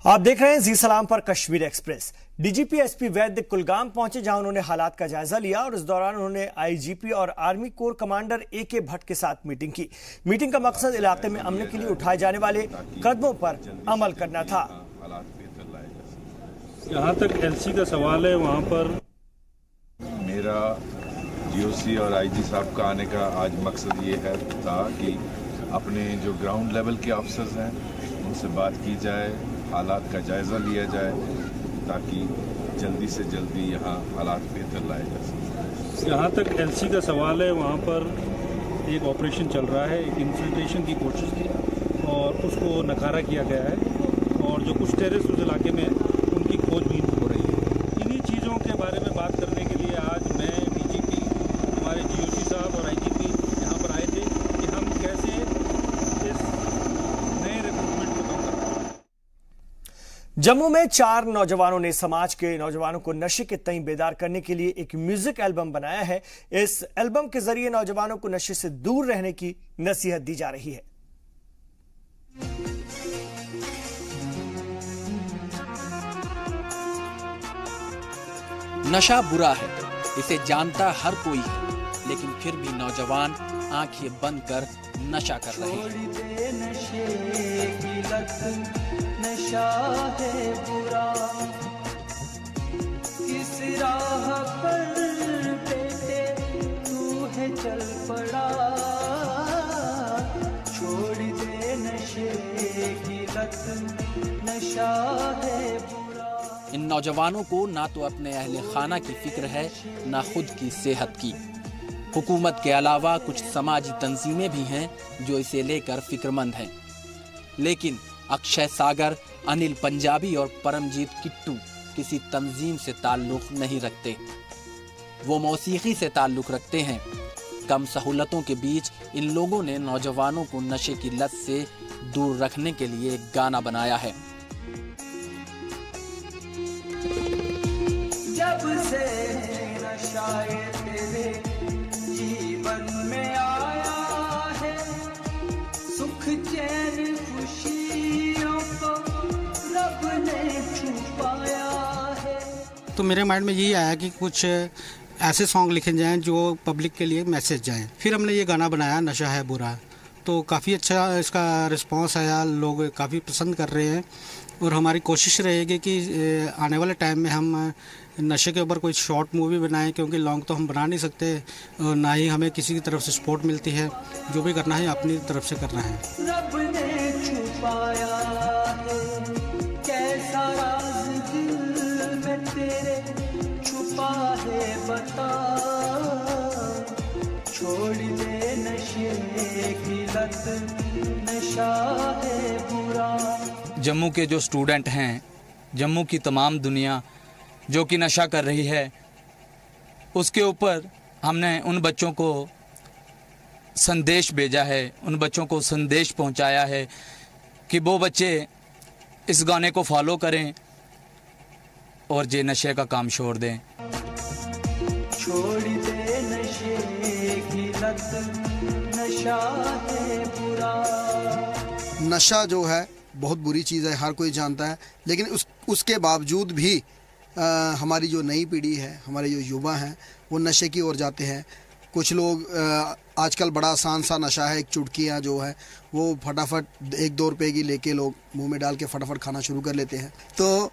आप देख रहे हैं जी सलाम पर कश्मीर एक्सप्रेस। डीजीपी एसपी वैद्य कुलगाम पहुंचे जहां उन्होंने हालात का जायजा लिया और इस दौरान उन्होंने आईजीपी और army core commander AK Bhatt के साथ मीटिंग की। मीटिंग का मकसद इलाके में अमन के लिए उठाए जाने वाले कदमों पर अमल करना था। जहां तक एलसी का सवाल है वहां पर मेरा जीओसी और आईजी साहब का आने का आज मकसद ये है था कि अपने जो ग्राउंड लेवल के अफसर्स हैं उनसे बात की जाए, हालात का जायज़ा लिया जाए ताकि जल्दी से जल्दी यहाँ हालात बेहतर लाए जा सकें। जहाँ तक एलसी का सवाल है वहाँ पर एक ऑपरेशन चल रहा है, एक इन्फिल्ट्रेशन की कोशिश की और उसको नकारा किया गया है और जो कुछ टेररिस्ट उस इलाके में उनकी खोजबीन हो रही है। इन्हीं चीज़ों के बारे में बात करने के लिए आज मैं, डीजीपी, हमारे DOC साहब और IGP यहाँ पर आए थे कि हम कैसे इस नए रिक्रूटमेंट को कम करें। जम्मू में 4 नौजवानों ने समाज के नौजवानों को नशे के तई बेदार करने के लिए एक म्यूजिक एल्बम बनाया है। इस एल्बम के जरिए नौजवानों को नशे से दूर रहने की नसीहत दी जा रही है। नशा बुरा है, इसे जानता हर कोई है, लेकिन फिर भी नौजवान आंखें बंद कर नशा कर रहे हैं। नशे की लत, नशा है बुरा, किस राह पर बेटे तू है चल पड़ा, छोड़ दे नशे की लत, नशा है बुरा। इन नौजवानों को ना तो अपने अहले खाना की फिक्र है, ना खुद की सेहत की। हुकूमत के अलावा कुछ समाजी तंजीमें भी हैं जो इसे लेकर फिक्रमंद हैं, लेकिन अक्षय सागर, अनिल पंजाबी और परमजीत किट्टू किसी तंजीम से ताल्लुक नहीं रखते। वो मौसीकी से ताल्लुक रखते हैं। कम सहूलतों के बीच इन लोगों ने नौजवानों को नशे की लत से दूर रखने के लिए एक गाना बनाया है। जब से नशा तेरे जीवन में आया है, सुख चैन खुशियों को रब ने छुपाया है। तो मेरे माइंड में यही आया कि कुछ ऐसे सॉन्ग लिखे जाएं जो पब्लिक के लिए मैसेज जाएं। फिर हमने ये गाना बनाया नशा है बुरा, तो काफ़ी अच्छा इसका रिस्पांस आया, लोग काफ़ी पसंद कर रहे हैं। और हमारी कोशिश रहेगी कि आने वाले टाइम में हम नशे के ऊपर कोई शॉर्ट मूवी बनाएं, क्योंकि लॉन्ग तो हम बना नहीं सकते और ना ही हमें किसी की तरफ से सपोर्ट मिलती है। जो भी करना है अपनी तरफ से करना है। रब ने छुपाया है, कैसा राज दिल में तेरे छुपा है बता, छोड़ दे नशे की लत, नशा है बुरा। जम्मू के जो स्टूडेंट हैं, जम्मू की तमाम दुनिया जो कि नशा कर रही है, उसके ऊपर हमने उन बच्चों को संदेश भेजा है, उन बच्चों को संदेश पहुंचाया है कि वो बच्चे इस गाने को फॉलो करें और जे नशे का काम छोड़ दें। छोड़ दे नशे की लत, नशा है बुरा। नशा जो है बहुत बुरी चीज़ है, हर कोई जानता है, लेकिन उसके बावजूद भी हमारी जो नई पीढ़ी है, हमारे जो युवा हैं, वो नशे की ओर जाते हैं। कुछ लोग आजकल बड़ा आसान सा नशा है, एक चुटकियाँ जो है वो फटाफट 1-2 रुपए की लेके लोग मुंह में डाल के फटाफट खाना शुरू कर लेते हैं। तो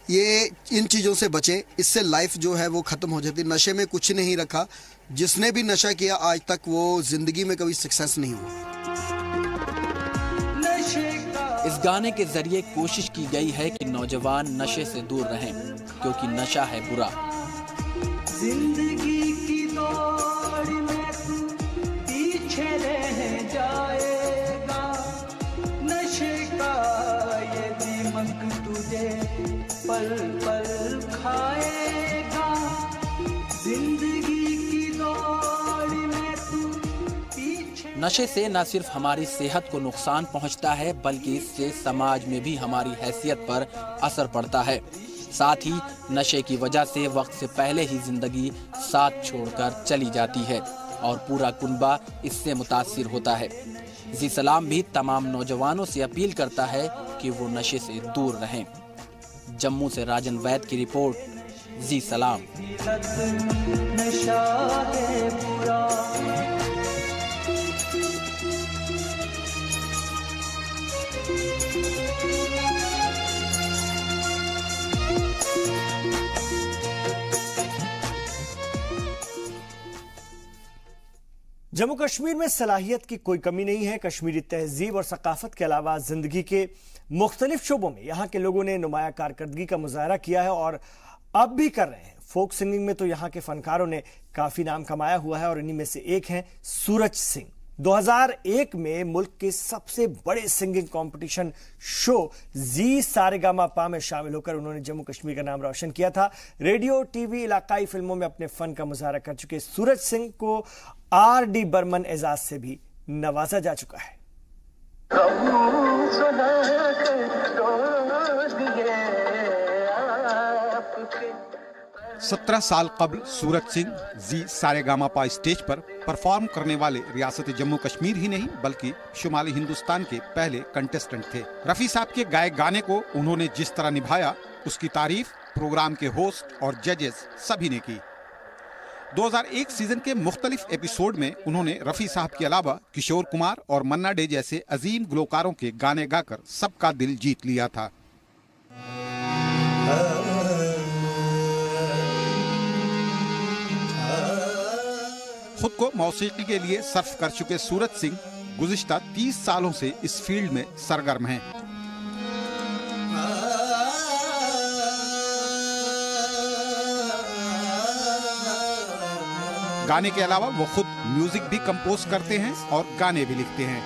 ये इन चीज़ों से बचें, इससे लाइफ जो है वो ख़त्म हो जाती है। नशे में कुछ नहीं रखा, जिसने भी नशा किया आज तक वो ज़िंदगी में कभी सक्सेस नहीं हुआ। इस गाने के जरिए कोशिश की गई है कि नौजवान नशे से दूर रहें, क्योंकि नशा है बुरा। जिंदगी की दौड़ में तू पीछे रह जाएगा, नशे का ये दीमक तुझे पल पल खाएगा। जिंदगी की दौड़ में तू पीछे। नशे से न सिर्फ हमारी सेहत को नुकसान पहुंचता है, बल्कि इससे समाज में भी हमारी हैसियत पर असर पड़ता है। साथ ही नशे की वजह से वक्त से पहले ही जिंदगी साथ छोड़कर चली जाती है और पूरा कुनबा इससे मुतासिर होता है। जी सलाम भी तमाम नौजवानों से अपील करता है कि वो नशे से दूर रहें। जम्मू से राजन वैद की रिपोर्ट, जी सलाम। नशा है बुरा। जम्मू कश्मीर में सलाहियत की कोई कमी नहीं है। कश्मीरी तहजीब और सकाफत के अलावा जिंदगी के मुख्तलिफ शोबों में यहाँ के लोगों ने नुमाया कारकर्दगी का मुजाहरा किया है और अब भी कर रहे हैं। फोक सिंगिंग में तो यहाँ के फनकारों ने काफी नाम कमाया हुआ है और इन्हीं में से एक हैं सूरज सिंह। 2001 में मुल्क के सबसे बड़े सिंगिंग कंपटीशन शो जी सारेगामापा में शामिल होकर उन्होंने जम्मू कश्मीर का नाम रोशन किया था। रेडियो, टीवी, इलाकाई फिल्मों में अपने फन का मुजाहरा कर चुके सूरज सिंह को RD बर्मन एजाज से भी नवाजा जा चुका है। 17 साल कबल सूरज सिंह जी सारेगामापा स्टेज पर परफॉर्म करने वाले रियासत जम्मू कश्मीर ही नहीं बल्कि शुमाली हिंदुस्तान के पहले कंटेस्टेंट थे। रफी साहब के गाए गाने को उन्होंने जिस तरह निभाया उसकी तारीफ प्रोग्राम के होस्ट और जजेस सभी ने की। 2001 सीजन के मुख्तलिफ एपिसोड में उन्होंने रफी साहब के अलावा किशोर कुमार और मन्ना डे जैसे अजीम गुलकारों के गाने गाकर सबका दिल जीत लिया था। खुद को मौसीकी के लिए सर्फ कर चुके सूरज सिंह गुज़िश्ता 30 सालों से इस फील्ड में सरगर्म हैं। गाने के अलावा वो खुद म्यूजिक भी कंपोज करते हैं और गाने भी लिखते हैं।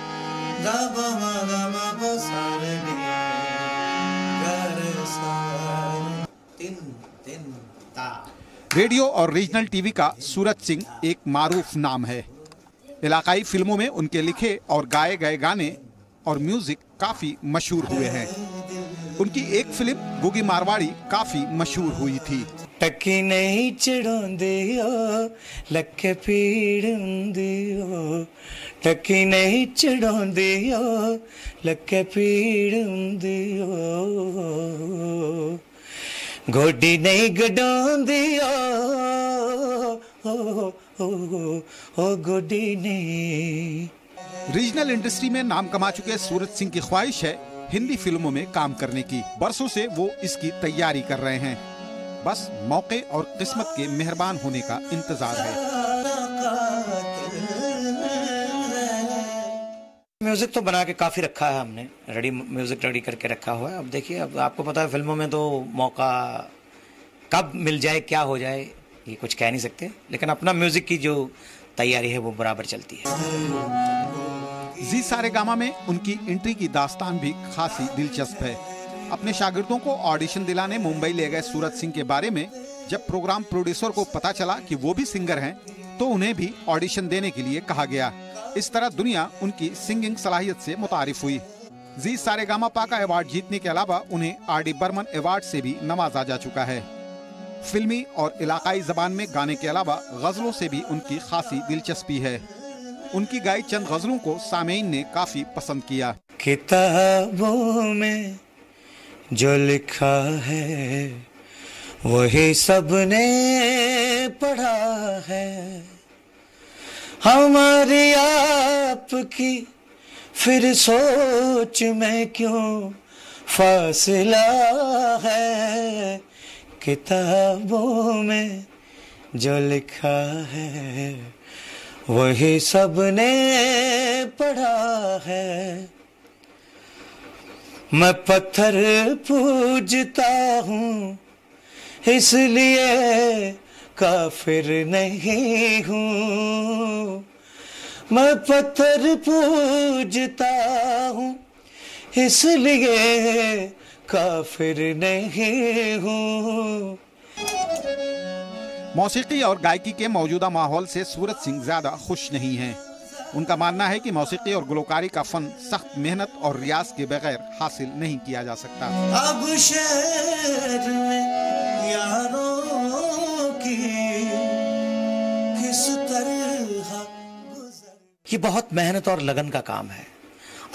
रेडियो और रीजनल टीवी का सूरज सिंह एक मारूफ नाम है। इलाकाई फिल्मों में उनके लिखे और गाए गए गाने और म्यूजिक काफी मशहूर हुए हैं। उनकी एक फिल्म गुगी मारवाड़ी काफी मशहूर हुई थी। टकी नहीं चढ़ांदियो लखे पीड़ हुंदियो, टकी नहीं चढ़ांदियो लखे पीड़ हुंदियो, गोडी नहीं गडांदियो ओ गोडी नहीं। रीजनल इंडस्ट्री में नाम कमा चुके सूरज सिंह की ख्वाहिश है हिंदी फिल्मों में काम करने की। बरसों से वो इसकी तैयारी कर रहे हैं, बस मौके और किस्मत के मेहरबान होने का इंतजार है। म्यूजिक तो बना के काफी रखा है हमने, म्यूजिक रेडी करके रखा हुआ है। अब देखिए, अब आपको पता है फिल्मों में तो मौका कब मिल जाए क्या हो जाए ये कुछ कह नहीं सकते, लेकिन अपना म्यूजिक की जो तैयारी है वो बराबर चलती है। जी सारेगामा में उनकी एंट्री की दास्तान भी खासी दिलचस्प है। अपने शागिर्दों को ऑडिशन दिलाने मुंबई ले गए सूरज सिंह के बारे में जब प्रोग्राम प्रोड्यूसर को पता चला कि वो भी सिंगर हैं, तो उन्हें भी ऑडिशन देने के लिए कहा गया। इस तरह दुनिया उनकी सिंगिंग सलाहियत से मुतारिफ हुई। जी सारेगामापा का अवार्ड जीतने के अलावा उन्हें RD बर्मन अवार्ड से भी नवाजा जा चुका है। फिल्मी और इलाकाई जबान में गाने के अलावा गजलों से भी उनकी खासी दिलचस्पी है। उनकी गाई चंद गजलों को सामीन ने काफी पसंद किया। किताबों में जो लिखा है वही सबने पढ़ा है, हमारी आपकी फिर सोच में क्यों फासला है। किताबों में जो लिखा है वही सबने पढ़ा है, मैं पत्थर पूजता हूँ इसलिए काफिर नहीं हूँ, मैं पत्थर पूजता हूँ इसलिए काफिर नहीं हूँ। मौसीकी और गायकी के मौजूदा माहौल से सूरज सिंह ज्यादा खुश नहीं हैं। उनका मानना है कि मौसीकी और गुलकारी का फन सख्त मेहनत और रियाज के बगैर हासिल नहीं किया जा सकता। अब शहर में यारों की किस तरह ये बहुत मेहनत और लगन का काम है।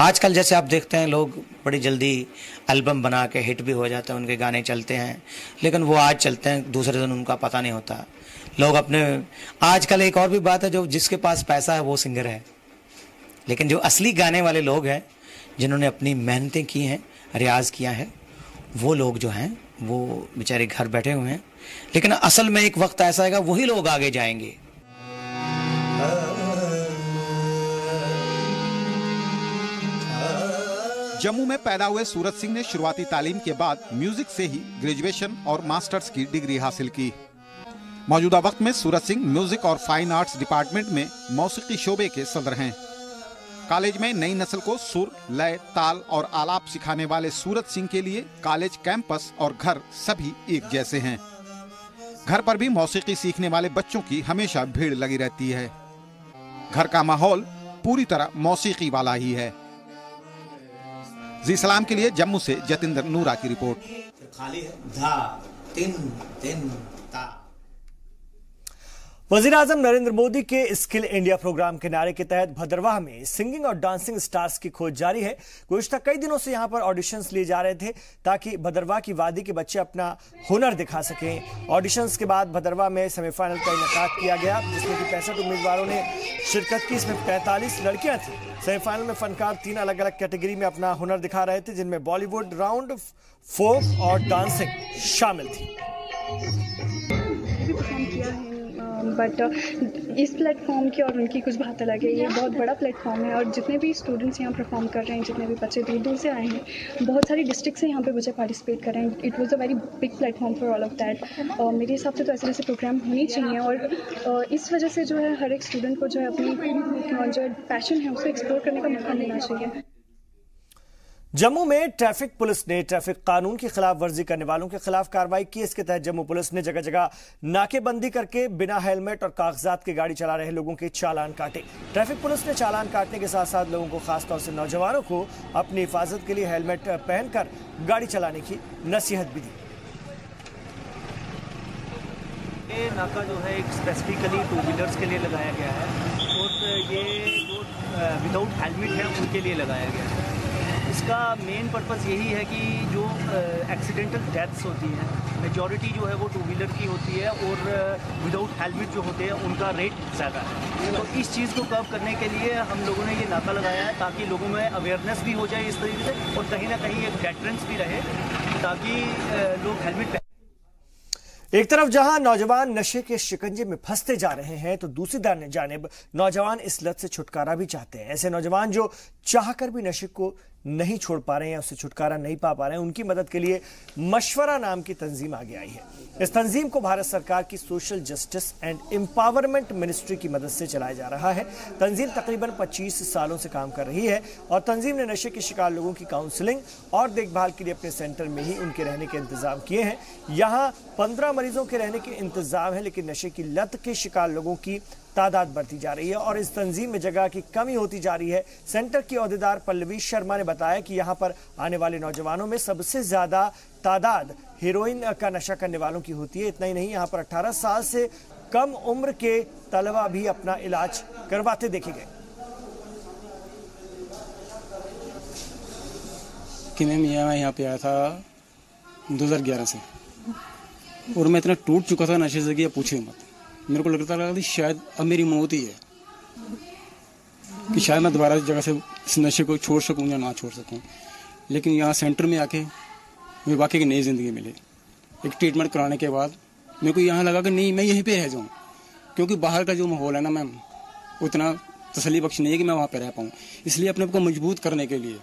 आजकल जैसे आप देखते हैं लोग बड़ी जल्दी एल्बम बना के हिट भी हो जाते हैं, उनके गाने चलते हैं, लेकिन वो आज चलते हैं दूसरे दिन उनका पता नहीं होता। लोग अपने आजकल एक और भी बात है, जो जिसके पास पैसा है वो सिंगर है, लेकिन जो असली गाने वाले लोग हैं जिन्होंने अपनी मेहनतें की हैं, रियाज किया है, वो लोग जो हैं वो बेचारे घर बैठे हुए हैं। लेकिन असल में एक वक्त ऐसा आएगा वही लोग आगे जाएंगे। जम्मू में पैदा हुए सूरज सिंह ने शुरुआती तालीम के बाद म्यूजिक से ही ग्रेजुएशन और मास्टर्स की डिग्री हासिल की। मौजूदा वक्त में सूरज सिंह म्यूजिक और फाइन आर्ट्स डिपार्टमेंट में मौसीकी शोबे के सदर हैं। कॉलेज में नई नस्ल को सुर, लय, ताल और आलाप सिखाने वाले सूरत सिंह के लिए कॉलेज कैंपस और घर सभी एक जैसे हैं। घर पर भी मौसीकी सीखने वाले बच्चों की हमेशा भीड़ लगी रहती है। घर का माहौल पूरी तरह मौसीकी वाला ही है। जी सलाम के लिए जम्मू से जतिंदर नूरा की रिपोर्ट। खाली है धा तिन तिन ता। वज़ीर-ए-आज़म नरेंद्र मोदी के स्किल इंडिया प्रोग्राम के नारे के तहत भद्रवाह में सिंगिंग और डांसिंग स्टार्स की खोज जारी है। गुज़िश्ता कई दिनों से यहां पर ऑडिशंस लिए जा रहे थे ताकि भद्रवाह की वादी के बच्चे अपना हुनर दिखा सकें। ऑडिशंस के बाद भद्रवाह में सेमीफाइनल का इनेकाद किया गया, जिसमें कि 65 उम्मीदवारों ने शिरकत की। इसमें 45 लड़कियां थी। सेमीफाइनल में फनकार 3 अलग अलग कैटेगरी में अपना हुनर दिखा रहे थे, जिनमें बॉलीवुड, राउंड, फोक और डांसिंग शामिल थी। बट इस प्लेटफॉर्म की और उनकी कुछ बात अलग है। ये बहुत बड़ा प्लेटफॉर्म है और जितने भी स्टूडेंट्स यहाँ परफॉर्म कर रहे हैं, जितने भी बच्चे दूर दूर से आए हैं, बहुत सारी डिस्ट्रिक्ट से यहाँ पे बच्चे पार्टिसिपेट कर रहे हैं। It was a very big platform for all of that. और मेरे हिसाब से तो ऐसे ऐसे प्रोग्राम होने चाहिए और इस वजह से जो है हर एक स्टूडेंट को जो है अपनी जो पैशन है उसको एक्सप्लोर करने का मौका मिलना चाहिए। जम्मू में ट्रैफिक पुलिस ने ट्रैफिक कानून की खिलाफ वर्जी करने वालों के खिलाफ कार्रवाई की। इसके तहत जम्मू पुलिस ने जगह जगह नाकेबंदी करके बिना हेलमेट और कागजात की गाड़ी चला रहे लोगों के चालान काटे। ट्रैफिक पुलिस ने चालान काटने के साथ साथ लोगों को, खासतौर से नौजवानों को, अपनी हिफाजत के लिए हेलमेट पहनकर गाड़ी चलाने की नसीहत भी दी। ये नाका जो है एक स्पेसिफिकली 2 व्हीलर्स के लिए लगाया गया है और ये जो विदाउट हेलमेट है उनके लिए लगाया गया है। इसका मेन पर्पस यही है कि जो एक्सीडेंटल डेथ्स होती हैं, मेजॉरिटी जो है वो 2 व्हीलर की होती है और विदाउट हेलमेट जो होते हैं उनका रेट ज़्यादा है। तो इस चीज़ को कवर करने के लिए हम लोगों ने ये नाका लगाया है ताकि लोगों में अवेयरनेस भी हो जाए इस तरीके से और कहीं ना कहीं एक डेटरेंस भी रहे ताकि लोग हेलमेट। एक तरफ जहां नौजवान नशे के शिकंजे में फंसते जा रहे हैं, तो दूसरी जानिब नौजवान इस लत से छुटकारा भी चाहते हैं। ऐसे नौजवान जो चाहकर भी नशे को नहीं छोड़ पा रहे हैं, उससे छुटकारा नहीं पा रहे हैं, उनकी मदद के लिए मशवरा नाम की तंजीम आगे आई है। इस तंजीम को भारत सरकार की social justice and empowerment ministry की मदद से चलाया जा रहा है। तंजीम तकरीबन 25 सालों से काम कर रही है और तंजीम ने नशे के शिकार लोगों की काउंसलिंग और देखभाल के लिए अपने सेंटर में ही उनके रहने के इंतजाम किए हैं। यहाँ 15 मरीजों के रहने के इंतजाम है, लेकिन नशे की लत के शिकार लोगों की तादाद बढ़ती जा रही है और इस तंजीम में जगह की कमी होती जा रही है। सेंटर की ओहदेदार पल्लवी शर्मा ने बताया कि यहाँ पर आने वाले नौजवानों में सबसे ज्यादा तादाद हेरोइन का नशा करने वालों की होती है। इतना ही नहीं, यहाँ पर 18 साल से कम उम्र के तलबा भी अपना इलाज करवाते देखे गए। कि मैं यहाँ पे आया था 2011 से और मैं इतना टूट चुका था नशे से कि पूछे मत। मेरे को लगता था कि शायद अब मेरी मौत ही है, कि शायद मैं दोबारा इस जगह से इस नशे को छोड़ सकूं या ना छोड़ सकूं। लेकिन यहाँ सेंटर में आके मुझे वाकई की नई ज़िंदगी मिली। एक ट्रीटमेंट कराने के बाद मेरे को यहाँ लगा कि नहीं, मैं यहीं पे रह जाऊँ, क्योंकि बाहर का जो माहौल है ना मैम, उतना तसल्ली बख्श नहीं है कि मैं वहाँ पर रह पाऊँ। इसलिए अपने आप को मजबूत करने के लिए,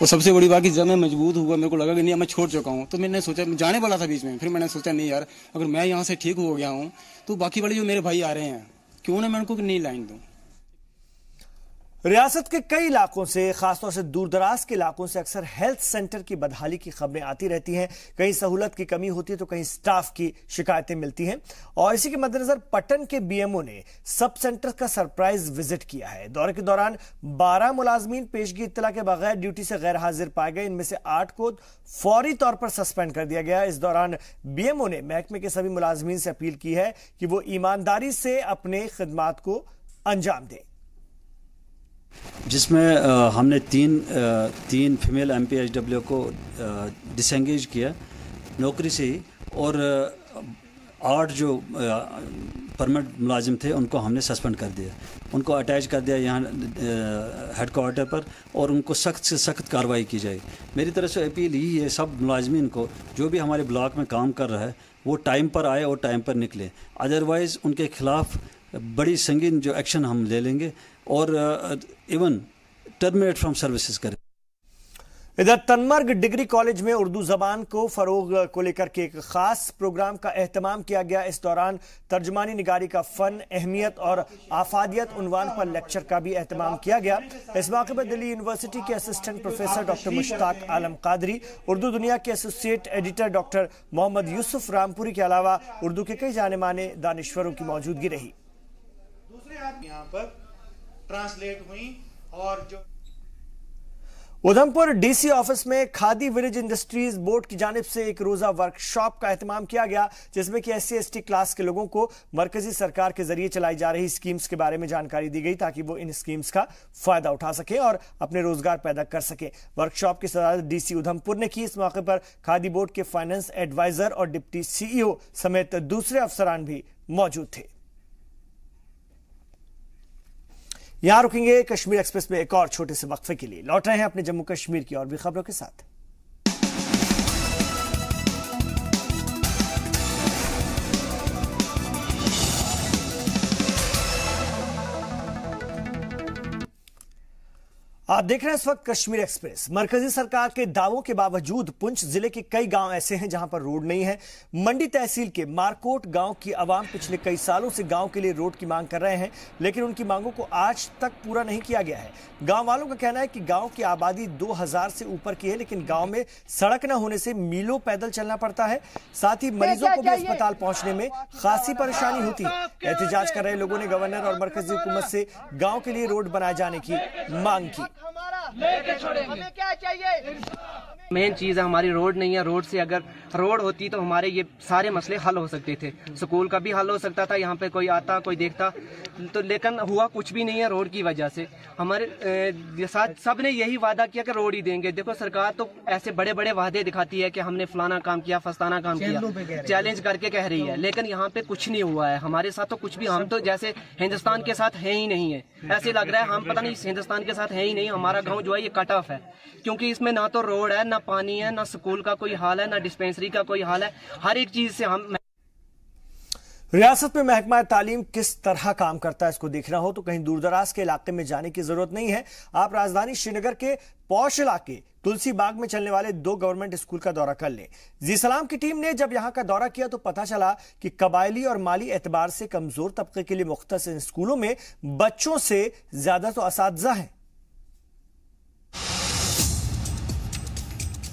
और सबसे बड़ी बात कि जब मैं मजबूत हुआ, मेरे को लगा कि नहीं मैं छोड़ चुका हूँ, तो मैंने सोचा, मैं जाने वाला था बीच में, फिर मैंने सोचा नहीं यार, अगर मैं यहाँ से ठीक हो गया हूँ तो बाकी वाले जो मेरे भाई आ रहे हैं, क्यों ना मैं उनको नई लाइन दूँ। रियासत के कई इलाकों से, खासतौर से दूर दराज के इलाकों से अक्सर हेल्थ सेंटर की बदहाली की खबरें आती रहती हैं। कहीं सहूलत की कमी होती है तो कहीं स्टाफ की शिकायतें मिलती हैं और इसी के मद्देनजर पटन के बीएमओ ने सब सेंटर का सरप्राइज विजिट किया है। दौरे के दौरान 12 मुलाजमीन पेशगी इत्तला के बगैर ड्यूटी से गैर हाजिर पाए गए। इनमें से 8 को फौरी तौर पर सस्पेंड कर दिया गया। इस दौरान बीएमओ ने महकमे के सभी मुलाजमीन से अपील की है कि वो ईमानदारी से अपने खिदमात को अंजाम दें, जिसमें हमने तीन फीमेल MPHW को डिसएंगेज किया नौकरी से ही, और 8 जो परमानेंट मुलाजिम थे उनको हमने सस्पेंड कर दिया, उनको अटैच कर दिया यहाँ हेडक्वार्टर पर, और उनको सख्त से सख्त कार्रवाई की जाए। मेरी तरफ से अपील यही है सब मुलाजमीन को, जो भी हमारे ब्लॉक में काम कर रहा है वो टाइम पर आए और टाइम पर निकले, अदरवाइज़ उनके खिलाफ बड़ी संगीन जो एक्शन हम ले लेंगे और इवन टर्मिनेट फ्रॉम सर्विसेज करें। इधर तनमर्ग डिग्री कॉलेज में उर्दू जबान को फरोग को लेकर के एक खास प्रोग्राम का एहतमाम किया गया। इस दौरान तर्जुमानी निगारी का फन, अहमियत और आफादियत उन्वान पर लेक्चर का भी एहतमाम किया गया। इस मौके पर दिल्ली यूनिवर्सिटी के assistant professor doctor Mushtaq Alam Qadri, Urdu Duniya के associate editor doctor Mohammad Yusuf Rampuri के अलावा उर्दू के कई जाने माने दानिश्वरों की मौजूदगी रही। दूसरे यहाँ पर ट्रांसलेट हुई और जो उधमपुर डीसी ऑफिस में खादी विलेज इंडस्ट्रीज बोर्ड की जानिब से एक रोजा वर्कशॉप का एहतमाम किया गया, जिसमें कि SC/ST क्लास के लोगों को मरकजी सरकार के जरिए चलाई जा रही स्कीम्स के बारे में जानकारी दी गई ताकि वो इन स्कीम्स का फायदा उठा सके और अपने रोजगार पैदा कर सके। वर्कशॉप की सदारत DC उधमपुर ने की। इस मौके पर खादी बोर्ड के फाइनेंस एडवाइजर और डिप्टी CEO समेत दूसरे अफसरान भी मौजूद थे। यहां रुकेंगे कश्मीर एक्सप्रेस में एक और छोटे से वक्फे के लिए। लौट रहे हैं अपने जम्मू कश्मीर की और भी खबरों के साथ। आप देख रहे हैं इस वक्त कश्मीर एक्सप्रेस। मरकजी सरकार के दावों के बावजूद पुंछ जिले के कई गांव ऐसे हैं जहां पर रोड नहीं है। मंडी तहसील के मारकोट गांव की आवाम पिछले कई सालों से गांव के लिए रोड की मांग कर रहे हैं, लेकिन उनकी मांगों को आज तक पूरा नहीं किया गया है। गांव वालों का कहना है कि गांव की आबादी 2000 से ऊपर की है, लेकिन गांव में सड़क न होने से मीलों पैदल चलना पड़ता है। साथ ही मरीजों को भी अस्पताल पहुंचने में खासी परेशानी होती है। एहतजाज कर रहे लोगों ने गवर्नर और मरकजी हुकूमत से गांव के लिए रोड बनाए जाने की मांग की। हमें क्या चाहिए? मेन चीज़ है हमारी रोड नहीं है। रोड से अगर रोड होती तो हमारे ये सारे मसले हल हो सकते थे। स्कूल का भी हल हो सकता था, यहाँ पे कोई आता कोई देखता तो, लेकिन हुआ कुछ भी नहीं है रोड की वजह से। हमारे साथ सब ने यही वादा किया कि रोड ही देंगे। देखो सरकार तो ऐसे बड़े बड़े वादे दिखाती है कि हमने फलाना काम किया, फस्ताना काम किया, चैलेंज करके कह रही है, लेकिन यहाँ पे कुछ नहीं हुआ है। हमारे साथ तो कुछ भी, हम तो जैसे हिंदुस्तान के साथ है ही नहीं है। ऐसे लग रहा है हम पता नहीं हिंदुस्तान के साथ है ही नहीं। हमारा गाँव जो है ये कट ऑफ है, क्योंकि इसमें ना तो रोड है, ना पानी है, ना स्कूल का कोई हाल है, ना डिस्पेंसरी का कोई हाल है। हर एक चीज से हम रियासत में महकमा तालीम किस तरह काम करता है इसको देखना हो तो कहीं दूरदराज के इलाके में जाने की जरूरत नहीं है। आप राजधानी श्रीनगर के पौष इलाके तुलसी बाग में चलने वाले 2 गवर्नमेंट स्कूल का दौरा कर लें। जी सलाम की टीम ने जब यहां का दौरा किया तो पता चला कि कबायली और माली एतबार से कमजोर तबके के लिए मुख्तस इन स्कूलों में बच्चों से ज्यादा तो असातिज़ा हैं।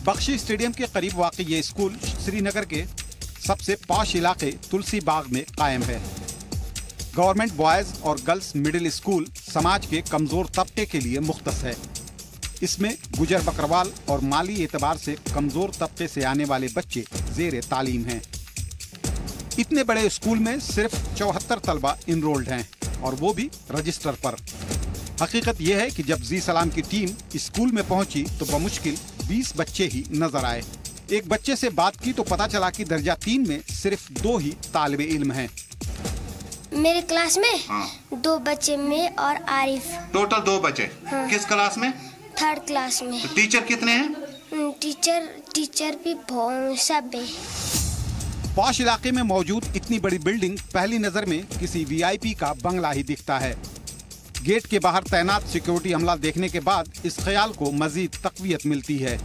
बख्शी स्टेडियम के करीब वाक़ई ये स्कूल श्रीनगर के सबसे पॉश इलाके तुलसी बाग में कायम है। गवर्नमेंट बॉयज और गर्ल्स मिडिल स्कूल समाज के कमजोर तबके के लिए मुख्तस है। इसमें गुजर बकरवाल और माली एतबार से कमजोर तबके से आने वाले बच्चे जेर तालीम हैं। इतने बड़े स्कूल में सिर्फ 74 तलबा इनरोल्ड हैं और वो भी रजिस्टर पर। हकीकत यह है कि जब जी सलाम की टीम स्कूल में पहुंची तो बमुश्किल 20 बच्चे ही नजर आए। एक बच्चे से बात की तो पता चला कि दर्जा 3 में सिर्फ 2 ही तालिबे इल्म हैं। मेरे क्लास में 2 बच्चे में और आरिफ। टोटल 2 बच्चे। हाँ। किस क्लास में? 3rd क्लास में। तो टीचर कितने हैं? टीचर भी सब है। पॉश इलाके में मौजूद इतनी बड़ी बिल्डिंग पहली नजर में किसी VIP का बंगला ही दिखता है। गेट के बाहर तैनात सिक्योरिटी अमला देखने के बाद इस ख्याल को मजीद तकवीयत मिलती है।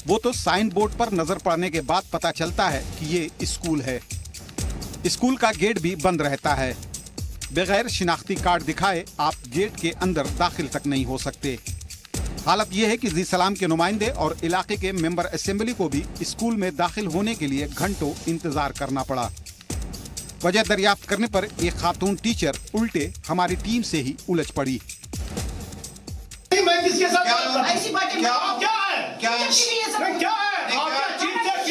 वो तो साइन बोर्ड पर नजर पड़ने के बाद पता चलता है कि ये स्कूल है। स्कूल का गेट भी बंद रहता है। बगैर शिनाख्ती कार्ड दिखाए आप गेट के अंदर दाखिल तक नहीं हो सकते। हालत यह है कि जी सलाम के नुमाइंदे और इलाके के मेंबर असेंबली को भी स्कूल में दाखिल होने के लिए घंटों इंतजार करना पड़ा। वजह दरियाफ्त करने पर एक खातून टीचर उल्टे हमारी टीम से ही उलझ पड़ी। मैं किसके साथ ऐसी बातें क्या है? क्या है? चीफ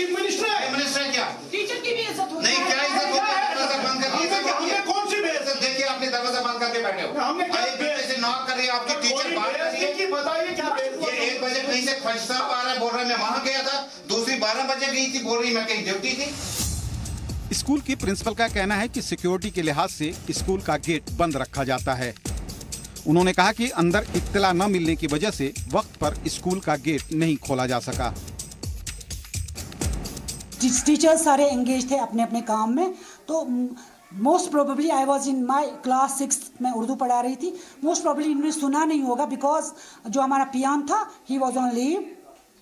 मिनिस्टर है क्या? टीचर की भी इज्जत होती है। नहीं, क्या इज्जत होती है? दरवाजा बंद करके हमने कौन सी बेइज्जत? देखिए आपने दरवाजा बंद करके बैठे हो। हमने ऐसे नॉक कर रही है आपकी टीचर बात कर रही है। बताइए क्या बेइज्जत? ये 1 बजे कहीं से ख्वाहिश साहब आ रहा है, बोल रहा है मैं वहां गया था। दूसरी 12 बजे गई थी, बोल रही मैं कहीं ड्यूटी थी। स्कूल की प्रिंसिपल का कहना है कि सिक्योरिटी के लिहाज से स्कूल का गेट बंद रखा जाता है। उन्होंने कहा कि अंदर इत्तला न मिलने की वजह से वक्त पर स्कूल का गेट नहीं खोला जा सका। टीचर्स सारे एंगेज थे अपने अपने काम में, तो most probably I was in my class 6, मैं उर्दू पढ़ा रही थी। मोस्ट प्रोबेबली इन्होंने सुना नहीं होगा बिकॉज जो हमारा पियान था ही वॉज ऑन लीव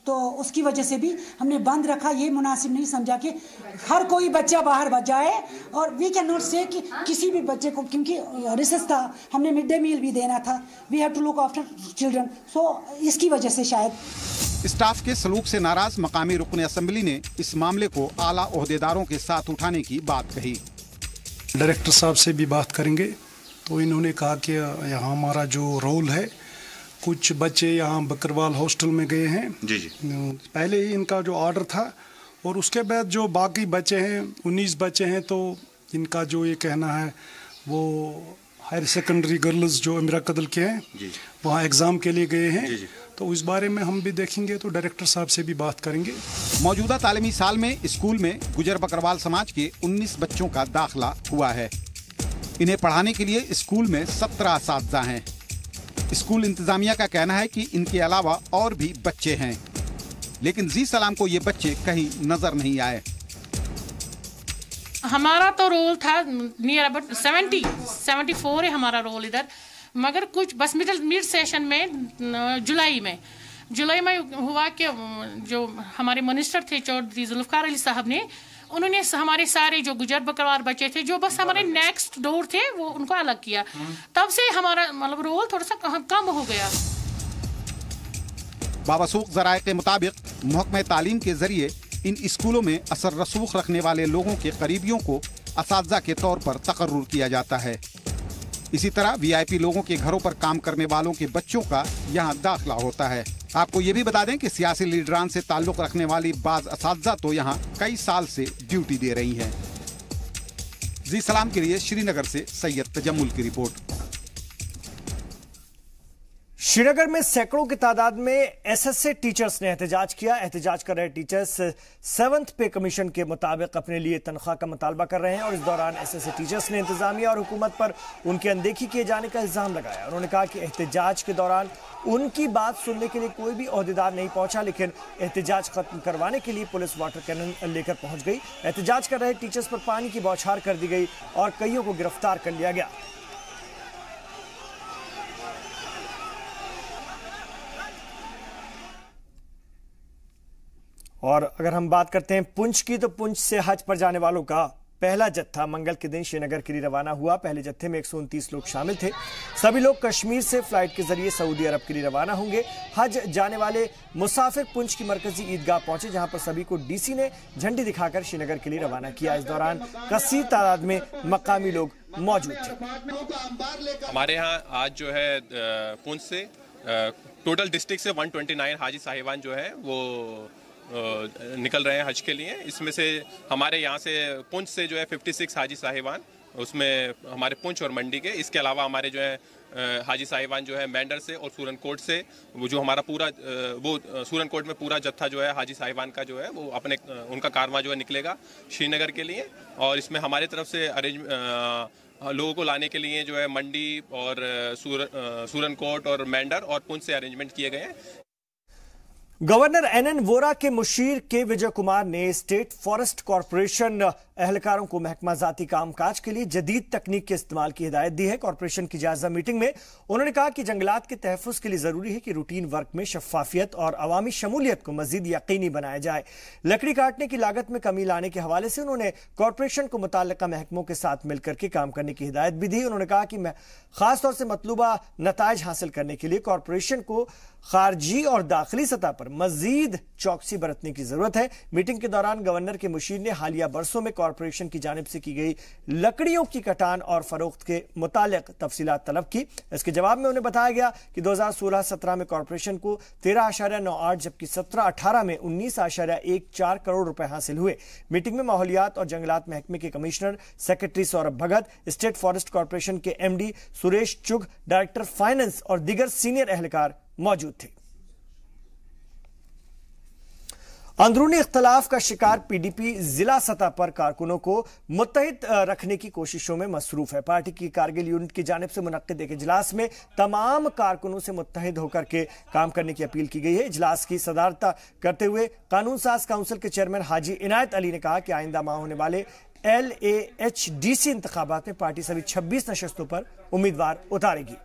तो उसकी वजह से भी हमने बंद रखा। ये मुनासिब नहीं समझा कि हर कोई बच्चा बाहर जाए, और वी कैन नॉट से कि किसी भी बच्चे को, क्योंकि रिसेस था, हमने मिड डे मील भी देना था, we have to look after children, so इसकी वजह से शायद। स्टाफ के सलूक से नाराज मकामी रुकन असेंबली ने इस मामले को आला ओहदेदारों के साथ उठाने की बात कही। डायरेक्टर साहब से भी बात करेंगे, तो इन्होंने कहा कि यहाँ हमारा जो रोल है, कुछ बच्चे यहाँ बकरवाल हॉस्टल में गए हैं जी। पहले ही इनका जो ऑर्डर था, और उसके बाद जो बाकी बच्चे हैं 19 बच्चे हैं, तो इनका जो ये कहना है वो हायर सेकेंडरी गर्ल्स जो अमीरा कदल के हैं वहाँ एग्ज़ाम के लिए गए हैं। तो इस बारे में हम भी देखेंगे, तो डायरेक्टर साहब से भी बात करेंगे। मौजूदा तालीमी साल में स्कूल में गुजर बकरवाल समाज के 19 बच्चों का दाखिला हुआ है। इन्हें पढ़ाने के लिए स्कूल में 17 असातिज़ा हैं। स्कूल इंतजामिया का कहना है कि इनके अलावा और भी बच्चे हैं, लेकिन जी सलाम को ये बच्चे कहीं नजर नहीं आए। हमारा तो रोल था नियर अबाउट 74 है हमारा रोल इधर, मगर कुछ बस मिड सेशन में जुलाई में हुआ कि जो हमारे मिनिस्टर थे चौधरी जुल्फकार अली साहब ने, उन्होंने हमारे सारे जो गुजर बकरवाल बच्चे थे जो बस हमारे नेक्स्ट डोर थे वो उनको अलग किया। तब से हमारा मतलब रोल थोड़ा सा कम हो गया। बावसूख ज़राए के मुताबिक महकमे तालीम के जरिए इन स्कूलों में असर रसूख रखने वाले लोगों के करीबियों को असातिज़ा के तौर पर तकर्रुर किया जाता है। इसी तरह VIP लोगों के घरों पर काम करने वालों के बच्चों का यहाँ दाखिला होता है। आपको ये भी बता दें कि सियासी लीडरान से ताल्लुक रखने वाली बाज असातिज़ा तो यहाँ कई साल से ड्यूटी दे रही हैं। जी सलाम के लिए श्रीनगर से सैयद तजम्मुल की रिपोर्ट। श्रीनगर में सैकड़ों की तादाद में SSA टीचर्स ने एहतजाज किया। एहतजाज कर रहे टीचर्स 7th पे कमीशन के मुताबिक अपने लिए तनख्वाह का मुतालबा कर रहे हैं, और इस दौरान SSA टीचर्स ने इंतजामिया और हुकूमत पर उनकी अनदेखी किए जाने का इल्जाम लगाया। उन्होंने कहा कि एहतजाज के दौरान उनकी बात सुनने के लिए कोई भी ओहदेदार नहीं पहुंचा, लेकिन एहतजाज खत्म करवाने के लिए पुलिस वाटर कैनन लेकर पहुंच गई। एहतजाज कर रहे टीचर्स पर पानी की बौछार कर दी गई और कईयों को गिरफ्तार कर लिया गया। और अगर हम बात करते हैं पुंछ की, तो पुंछ से हज पर जाने वालों का पहला जत्था मंगल के दिन श्रीनगर के लिए रवाना हुआ। पहले जत्थे में 129 लोग शामिल थे। सभी लोग कश्मीर से फ्लाइट के जरिए सऊदी अरब के लिए रवाना होंगे। हज जाने वाले मुसाफिर पुंछ की मरकजी ईदगाह पहुंचे, जहां पर सभी को DC ने झंडी दिखाकर श्रीनगर के लिए रवाना किया। इस दौरान कसीर तादाद में मकामी लोग मौजूद थे। हमारे यहाँ आज जो है पुंछ से टोटल डिस्ट्रिक्ट से 129 हाजी साहिबान जो है वो निकल रहे हैं हज के लिए। इसमें से हमारे यहाँ से पुंछ से जो है 56 हाजी साहिबान, उसमें हमारे पुंछ और मंडी के, इसके अलावा हमारे जो है हाजी साहिबान जो है मेंढर से और सूरनकोट से, वो जो हमारा पूरा वो सूरनकोट में पूरा जत्था जो है हाजी साहिबान का जो है वो अपने उनका कारवां जो है निकलेगा श्रीनगर के लिए। और इसमें हमारे तरफ से लोगों को लाने के लिए जो है मंडी और सूरनकोट और मेंढर और पुंछ से अरेंजमेंट किए गए हैं। गवर्नर NN वोरा के मुशीर के विजय कुमार ने स्टेट फॉरेस्ट कॉरपोरेशन एहलकारों को महकमा जाती कामकाज के लिए जदीद तकनीक के इस्तेमाल की हिदायत दी है। कॉरपोरेशन की जायजा मीटिंग में उन्होंने कहा कि जंगलात के तहफ्फुज के लिए जरूरी है कि रूटीन वर्क में शफाफियत और अवामी शमूलियत को मजीद यकीनी बनाया जाए। लकड़ी काटने की लागत में कमी लाने के हवाले से उन्होंने कॉरपोरेशन को मुताल्लिका महकमों के साथ मिलकर के काम करने की हिदायत भी दी। उन्होंने कहा कि खासतौर से मतलूबा नताइज हासिल करने के लिए कॉरपोरेशन को खारजी और दाखिली सतह पर मजीद चौकसी बरतने की जरूरत है। मीटिंग के दौरान गवर्नर के मुशीर ने हालिया बरसों में कॉरपोरेशन की जानिब से की गई लकड़ियों की कटान और फरोख्त के मुतालिक तफसीलात तलब की। इसके जवाब में उन्हें बताया गया कि 2016-17 में कॉरपोरेशन को 13.98 जबकि 17-18 में 19.14 करोड़ रुपए हासिल हुए। मीटिंग में माहौलियात और जंगलात महकमे के कमिश्नर सेक्रेटरी सौरभ भगत, स्टेट फॉरेस्ट कॉरपोरेशन के MD सुरेश चुग, डायरेक्टर फाइनेंस और दीगर सीनियर एहलकार मौजूद थे। अंदरूनी इख्तलाफ का शिकार PDP जिला सतह पर कारकुनों को मुत्तहिद रखने की कोशिशों में मसरूफ है। पार्टी की कारगिल यूनिट की जानिब से मुनक्किद एक इजलास में तमाम कारकुनों से मुत्तहिद होकर के काम करने की अपील की गई है। इजलास की सदारत करते हुए कानून साज काउंसिल के चेयरमैन हाजी इनायत अली ने कहा कि आइंदा माह होने वाले LAHDC इंतखाबात में पार्टी सभी 26 नशस्तों पर उम्मीदवार उतारेगी।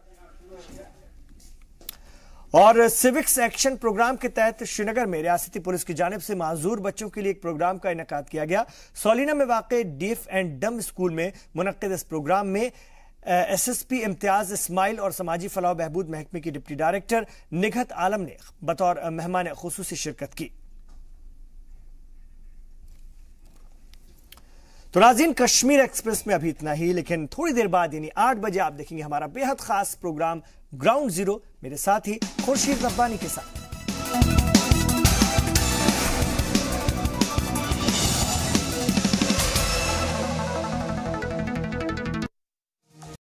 और सिविक्स एक्शन प्रोग्राम के तहत श्रीनगर में रियासती पुलिस की जानिब से माजूर बच्चों के लिए एक प्रोग्राम का इनेकाद किया गया। सोलिना में वाक़ डीफ एंड डम स्कूल में मुनक्किद इस प्रोग्राम में एसएसपी इम्तियाज इस्माइल और समाजी फलाह बहबूद महकमे की डिप्टी डायरेक्टर निघत आलम ने बतौर मेहमान खुसूसी शिरकत की। तो नाज़रीन, कश्मीर एक्सप्रेस में अभी इतना ही, लेकिन थोड़ी देर बाद यानी 8 बजे आप देखेंगे हमारा बेहद खास प्रोग्राम ग्राउंड जीरो मेरे साथी खुर्शीद रब्बानी के साथ।